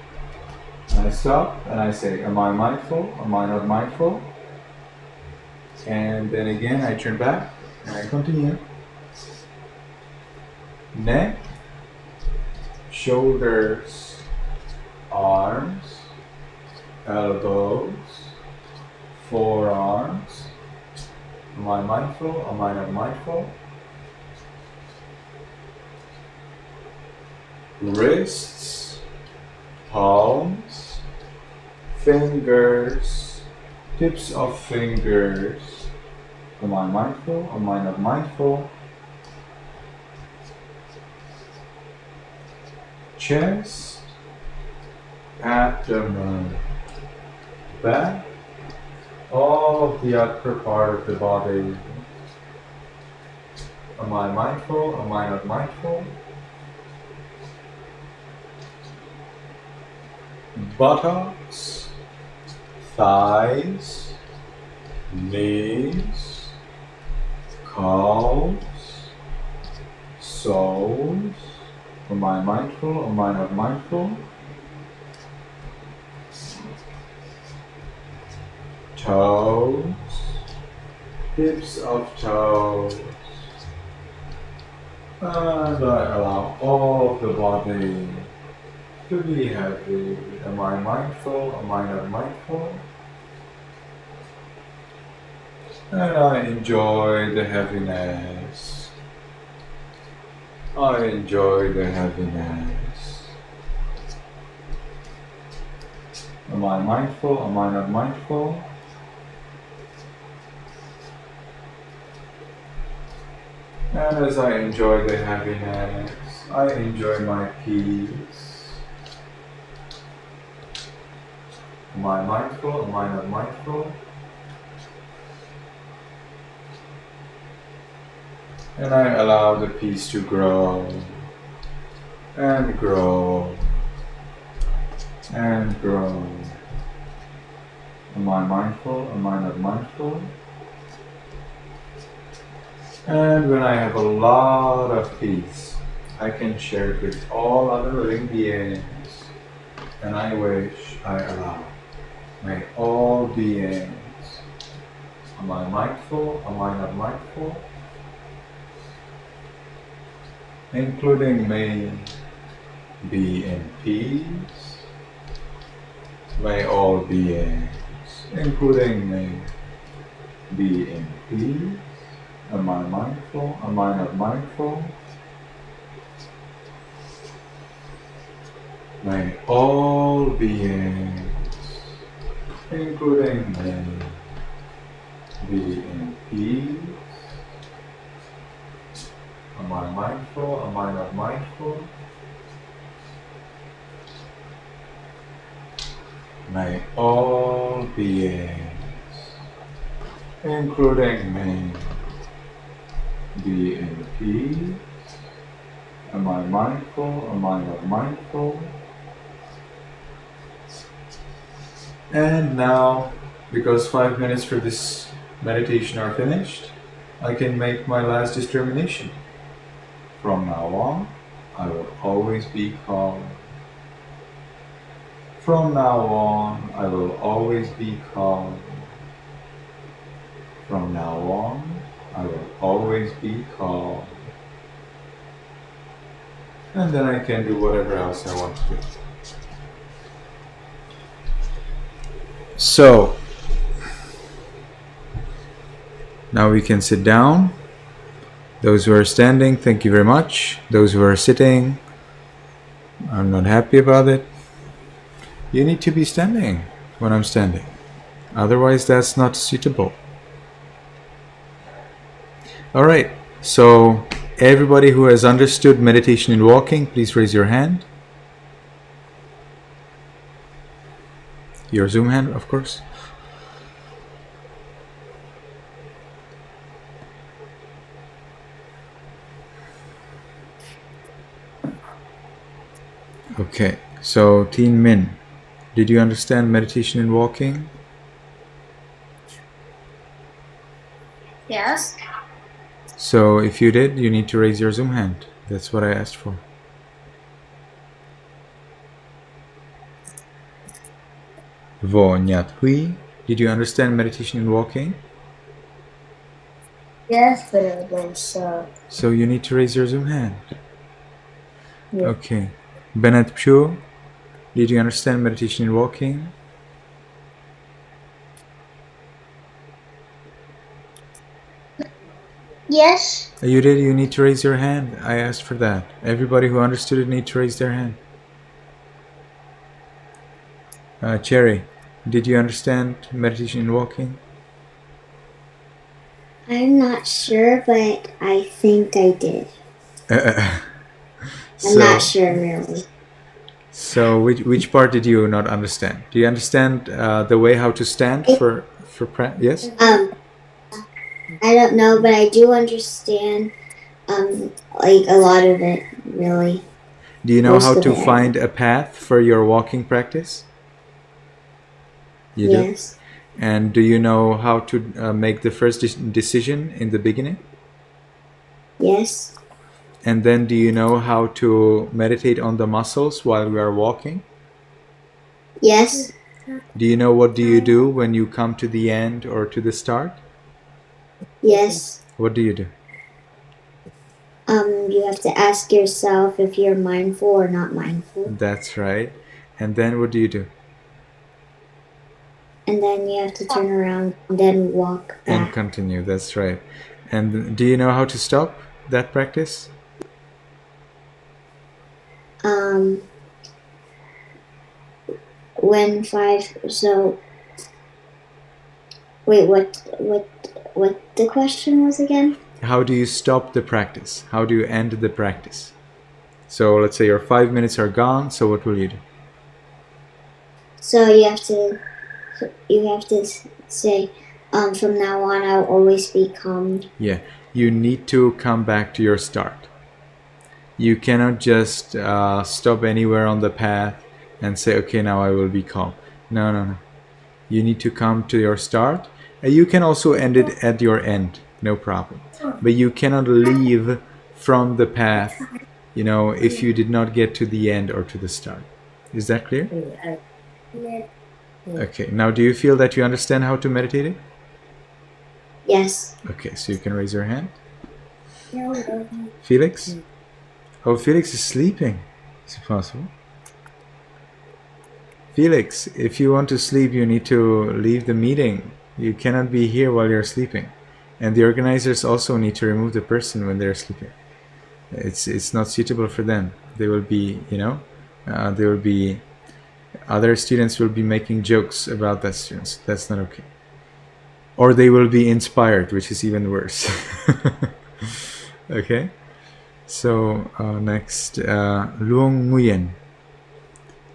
And I stop, and I say, am I mindful? Am I not mindful? And then again, I turn back, and I continue. Neck, shoulders, arms, elbows, forearms. Am I mindful? Am I not mindful? Wrists, palms, fingers, tips of fingers. Am I mindful? Am I not mindful? Chest, abdomen, back, all of the upper part of the body. Am I mindful? Am I not mindful? Buttocks, thighs, knees, calves, soles. Am I mindful? Am I not mindful? Toes, tips of toes. And I allow all of the body to be happy. Am I mindful? Am I not mindful? And I enjoy the heaviness. I enjoy the heaviness. Am I mindful? Am I not mindful? And as I enjoy the heaviness, I enjoy my peace. Am I mindful? Am I not mindful? And I allow the peace to grow and grow and grow. Am I mindful? Am I not mindful? And when I have a lot of peace, I can share it with all other living beings. And I wish, I allow. May all beings. Am I mindful? Am I not mindful? Including me, be in peace. May all beings, including me, be in peace. Am I mindful? Am I not mindful? May all beings, including me, be in peace. Am I mindful? Am I not mindful? May all beings, including me, be in peace. Am I mindful? Am I not mindful? And now, because 5 minutes for this meditation are finished, I can make my last determination. From now on, I will always be calm. From now on, I will always be calm. From now on, I will always be calm. And then I can do whatever else I want to do. So, now we can sit down. Those who are standing, thank you very much. Those who are sitting, I'm not happy about it. You need to be standing when I'm standing. Otherwise, that's not suitable. All right. So, everybody who has understood meditation in walking, please raise your hand. Your Zoom hand, of course. Okay. So, Teen Min, did you understand meditation in walking? Yes. So, if you did, you need to raise your Zoom hand. That's what I asked for. Vo Nyat Hui, did you understand meditation in walking? Yes, but I don't So you need to raise your Zoom hand. Yeah. Okay. Bennett Pugh, did you understand meditation in walking? Yes. You did, you need to raise your hand. I asked for that. Everybody who understood it need to raise their hand. Cherry, did you understand meditation in walking? I'm not sure, but I think I did. I'm So, not sure really. So which part did you not understand? Do you understand the way how to stand for yes? I don't know, but I do understand like a lot of it, really. Do you know how Most of to it, I find know. a path for your walking practice? You do. Yes. And do you know how to make the first decision in the beginning? Yes. And then do you know how to meditate on the muscles while we are walking? Yes. Do you know what do you do when you come to the end or to the start? Yes. What do you do? You have to ask yourself if you're mindful or not mindful. That's right. And then what do you do? And then you have to turn around and then walk And back. continue. That's right. And do you know how to stop that practice? When five, so wait, what the question was again? How do you stop the practice? How do you end the practice? So let's say your 5 minutes are gone. So what will you do? So you have to say, from now on I'll always be calm. Yeah, you need to come back to your start. You cannot just stop anywhere on the path and say, okay, now I will be calm. No, no, no. You need to come to your start. You can also end it at your end, no problem. But you cannot leave from the path, if you did not get to the end or to the start. Is that clear? Okay, now do you feel that you understand how to meditate it? Yes. Okay, so you can raise your hand. Felix? Oh, Felix is sleeping. Is it possible? Felix, if you want to sleep, you need to leave the meeting. You cannot be here while you're sleeping. And the organizers also need to remove the person when they're sleeping. It's not suitable for them. They will be, there will be other students will be making jokes about that students. That's not okay. Or they will be inspired, which is even worse. Okay. So next, Luong Nguyen.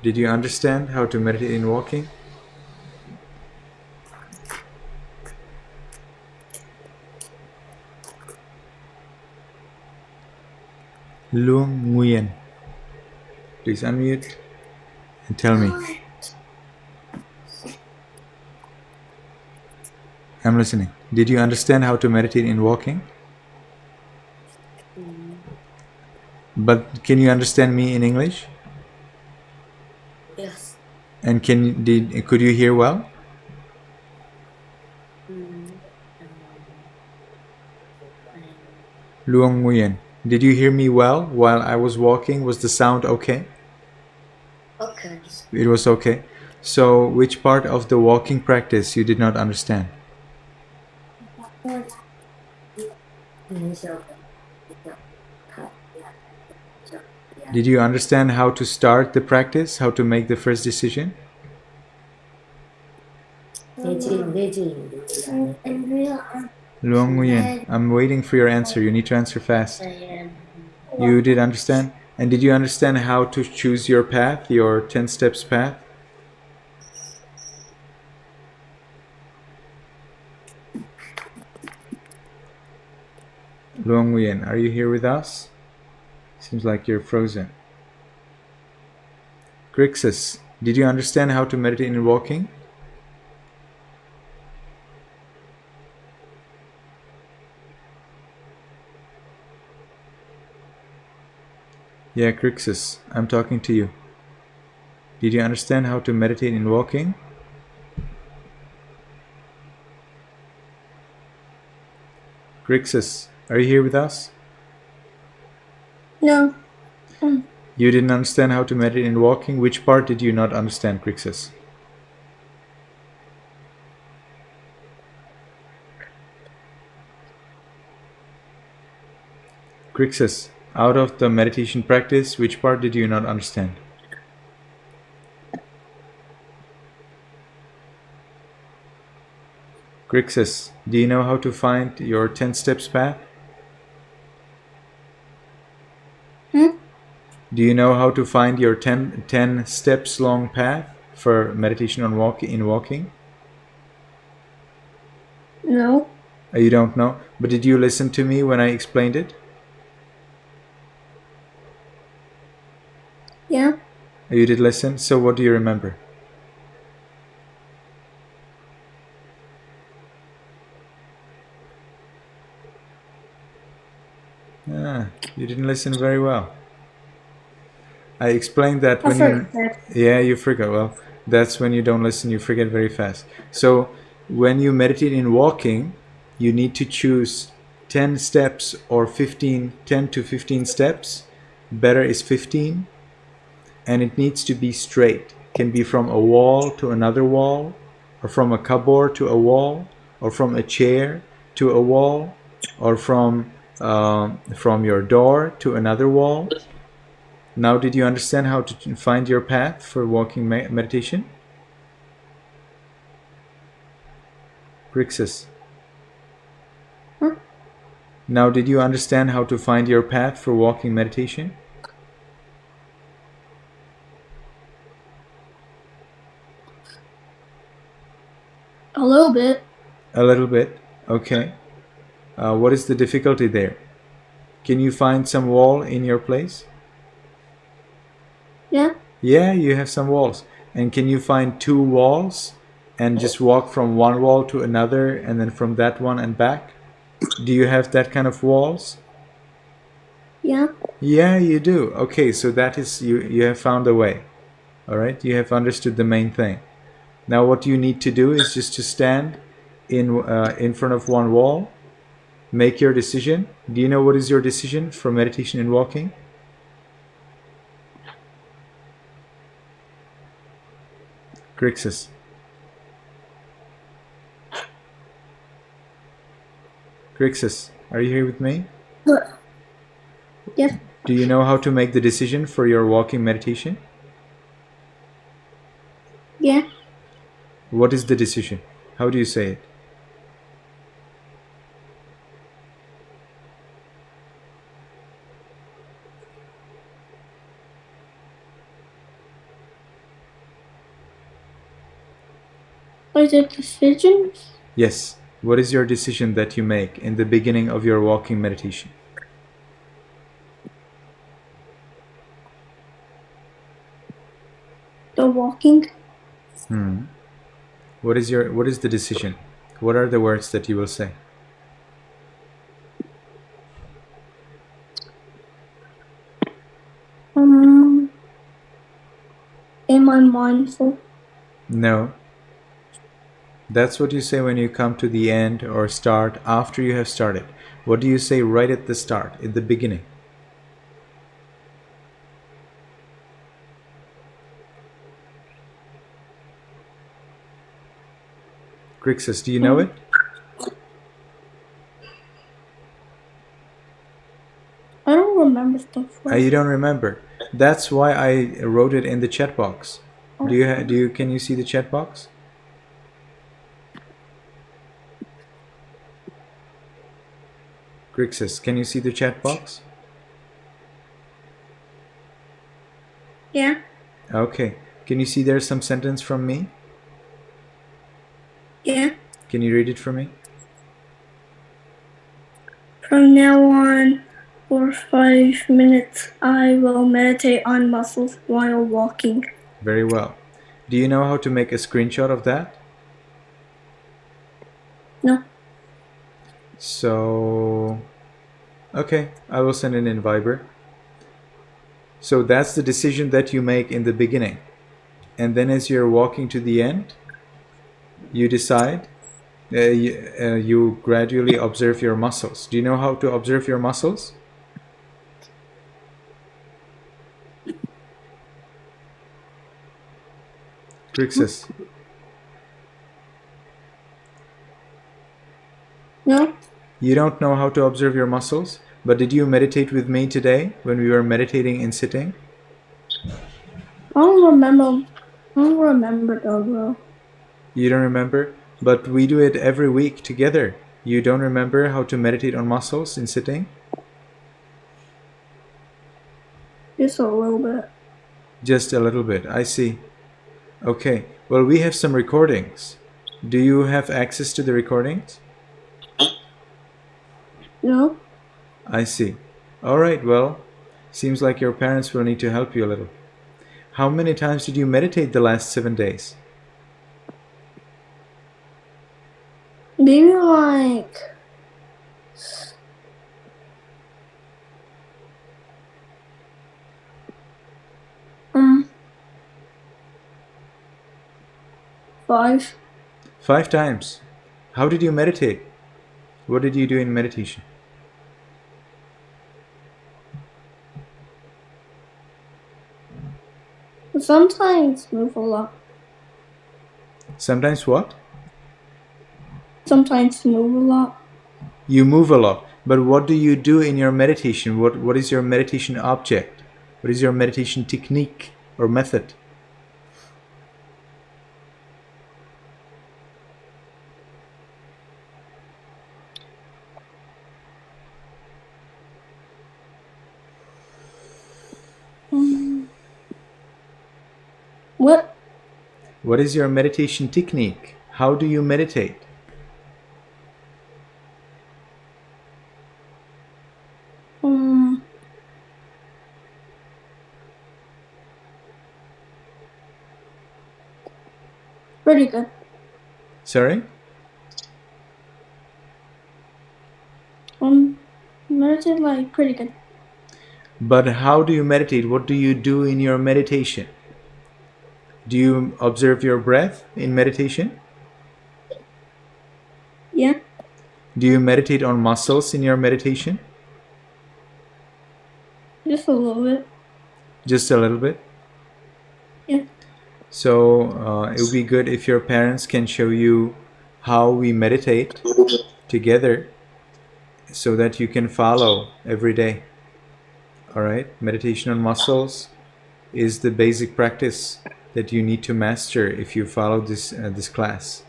Did you understand how to meditate in walking? Luong Nguyen. Please unmute and tell me. I'm listening. Did you understand how to meditate in walking? But can you understand me in English? Yes. And could you hear well? Luong Nguyen. Did you hear me well while I was walking? Was the sound okay? Okay. It was okay. So which part of the walking practice you did not understand? Did you understand how to start the practice? How to make the first decision? Luong Nguyen, I'm waiting for your answer. You need to answer fast. You did understand? And did you understand how to choose your path, your 10 steps path? Luong Nguyen, are you here with us? Seems like you're frozen. Grixis, did you understand how to meditate in walking? Yeah, Grixis, I'm talking to you. Did you understand how to meditate in walking? Grixis, are you here with us? No. You didn't understand how to meditate in walking? Which part did you not understand, Grixis? Grixis, out of the meditation practice, which part did you not understand? Grixis, do you know how to find your 10 steps path? Do Do you know how to find your 10 steps long path for meditation on walking? No. You don't know? But did you listen to me when I explained it? Yeah. You did listen? So what do you remember? You didn't listen very well. I explained that I when you... forgot. Yeah, you forget. Well, that's when you don't listen, you forget very fast. So when you meditate in walking, you need to choose 10 steps or 15, 10 to 15 steps. Better is 15. And it needs to be straight. Can be from a wall to another wall, or from a cupboard to a wall, or from a chair to a wall, or from your door to another wall. Now, did you understand how to find your path for walking meditation? Grixis. Huh? Now, did you understand how to find your path for walking meditation? A little bit. A little bit. Okay. What is the difficulty there? Can you find some wall in your place? Yeah. Yeah, you have some walls. And can you find two walls and just walk from one wall to another and then from that one and back? Do you have that kind of walls? Yeah. Yeah, you do. Okay, so that is you have found a way. All right? You have understood the main thing. Now what you need to do is just to stand in front of one wall, make your decision. Do you know what is your decision for meditation and walking? Grixis. Grixis, are you here with me? Yes. Do you know how to make the decision for your walking meditation? Yeah. What is the decision? How do you say it? What is the decision? Yes. What is your decision that you make in the beginning of your walking meditation? The walking. What is the decision? What are the words that you will say? Am I mindful? No. That's what you say when you come to the end or start after you have started. What do you say right at the start, at the beginning? Grixis, do you know it? I don't remember stuff. You don't remember. That's why I wrote it in the chat box. Can you see the chat box? Grixis, can you see the chat box? Yeah. Okay. Can you see there's some sentence from me? Yeah. Can you read it for me? From now on, for 5 minutes, I will meditate on muscles while walking. Very well. Do you know how to make a screenshot of that? No. So, okay, I will send it in Viber. So that's the decision that you make in the beginning. And then as you're walking to the end, you decide, you gradually observe your muscles. Do you know how to observe your muscles? Grixis. No. You don't know how to observe your muscles? But did you meditate with me today when we were meditating in sitting? I don't remember. I don't remember though, bro. You don't remember? But we do it every week together. You don't remember how to meditate on muscles in sitting? Just a little bit. Just a little bit. I see. Okay. Well, we have some recordings. Do you have access to the recordings? No? I see. All right. Well, seems like your parents will need to help you a little. How many times did you meditate the last 7 days? Maybe like 5. 5 times. How did you meditate? What did you do in meditation? Sometimes move a lot. Sometimes what? Sometimes move a lot. You move a lot. But what do you do in your meditation? What is your meditation object? What is your meditation technique or method? What? What is your meditation technique? How do you meditate? Pretty good. Sorry? Meditate like pretty good. But how do you meditate? What do you do in your meditation? Do you observe your breath in meditation? Yeah. Do you meditate on muscles in your meditation? Just a little bit. Just a little bit? Yeah. So it would be good if your parents can show you how we meditate together so that you can follow every day. All right? Meditation on muscles is the basic practice that you need to master if you follow this class.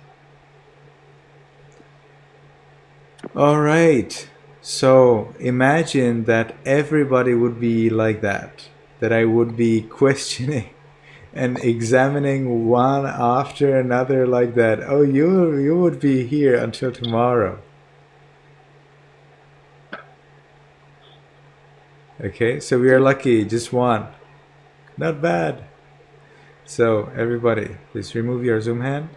All right. So imagine that everybody would be like that I would be questioning and examining one after another like that. Oh, you would be here until tomorrow. Okay, so we are lucky, just one. Not bad. So everybody, please remove your Zoom hand.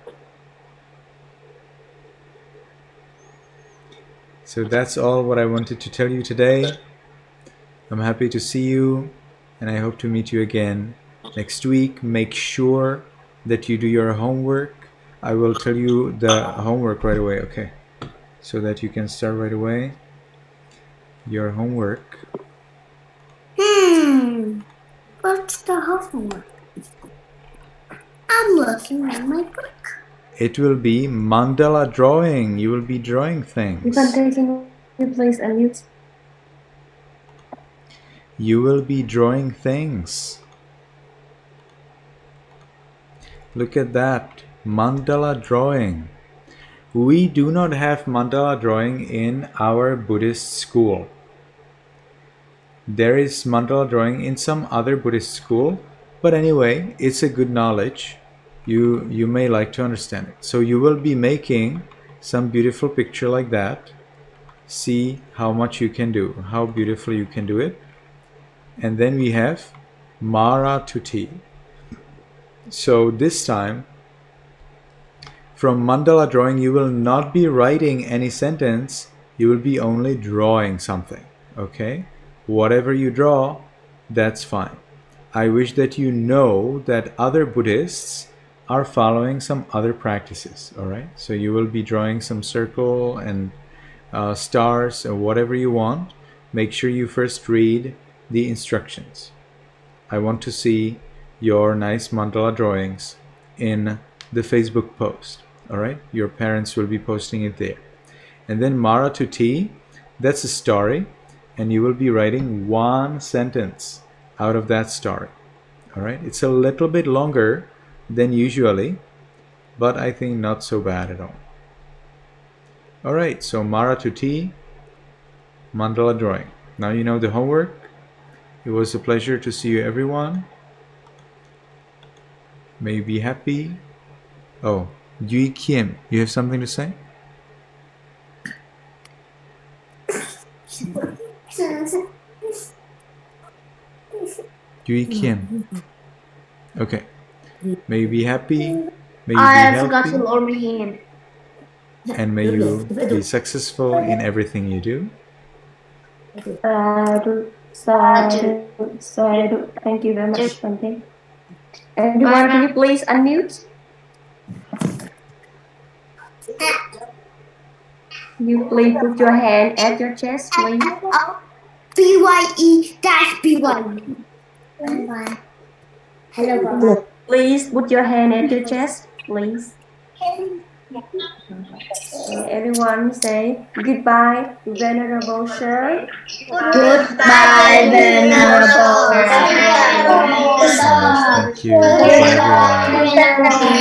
So that's all what I wanted to tell you today. I'm happy to see you, and I hope to meet you again next week. Make sure that you do your homework. I will tell you the homework right away, okay? So that you can start right away. Your homework. What's the homework? I'm looking at my book. It will be mandala drawing. You will be drawing things. Can you please unmute? You will be drawing things. Look at that. Mandala drawing. We do not have mandala drawing in our Buddhist school. There is mandala drawing in some other Buddhist school, but anyway, it's a good knowledge. You may like to understand it. So you will be making some beautiful picture like that. See how much you can do, how beautiful you can do it. And then we have Mara Tuti. So this time, from mandala drawing, you will not be writing any sentence, you will be only drawing something, okay? Whatever you draw, that's fine. I wish that you know that other Buddhists are following some other practices, all right? So you will be drawing some circle and stars or whatever you want. Make sure you first read the instructions. I want to see your nice mandala drawings in the Facebook post. All right, your parents will be posting it there. And then Mara to T, that's a story, and you will be writing one sentence out of that story. All right, it's a little bit longer than usually, but I think not so bad at all. All right, so Mara to T, mandala drawing. Now you know the homework. It was a pleasure to see you, everyone. May you be happy. Oh, Yui Kim, you have something to say? Yui Kim. Okay. May you be happy. May you be I forgot healthy. to lower my hand. And may you be successful in everything you do. Sadhu. Thank you very much, Bante. Everyone, can you please unmute? You please put your hand at your chest, please. BYE-BY. Hello. Please put your hand at your chest, please. Everyone say goodbye, Venerable Sir. Goodbye, Venerable. Thank you so much. Thank you. Goodbye, everyone.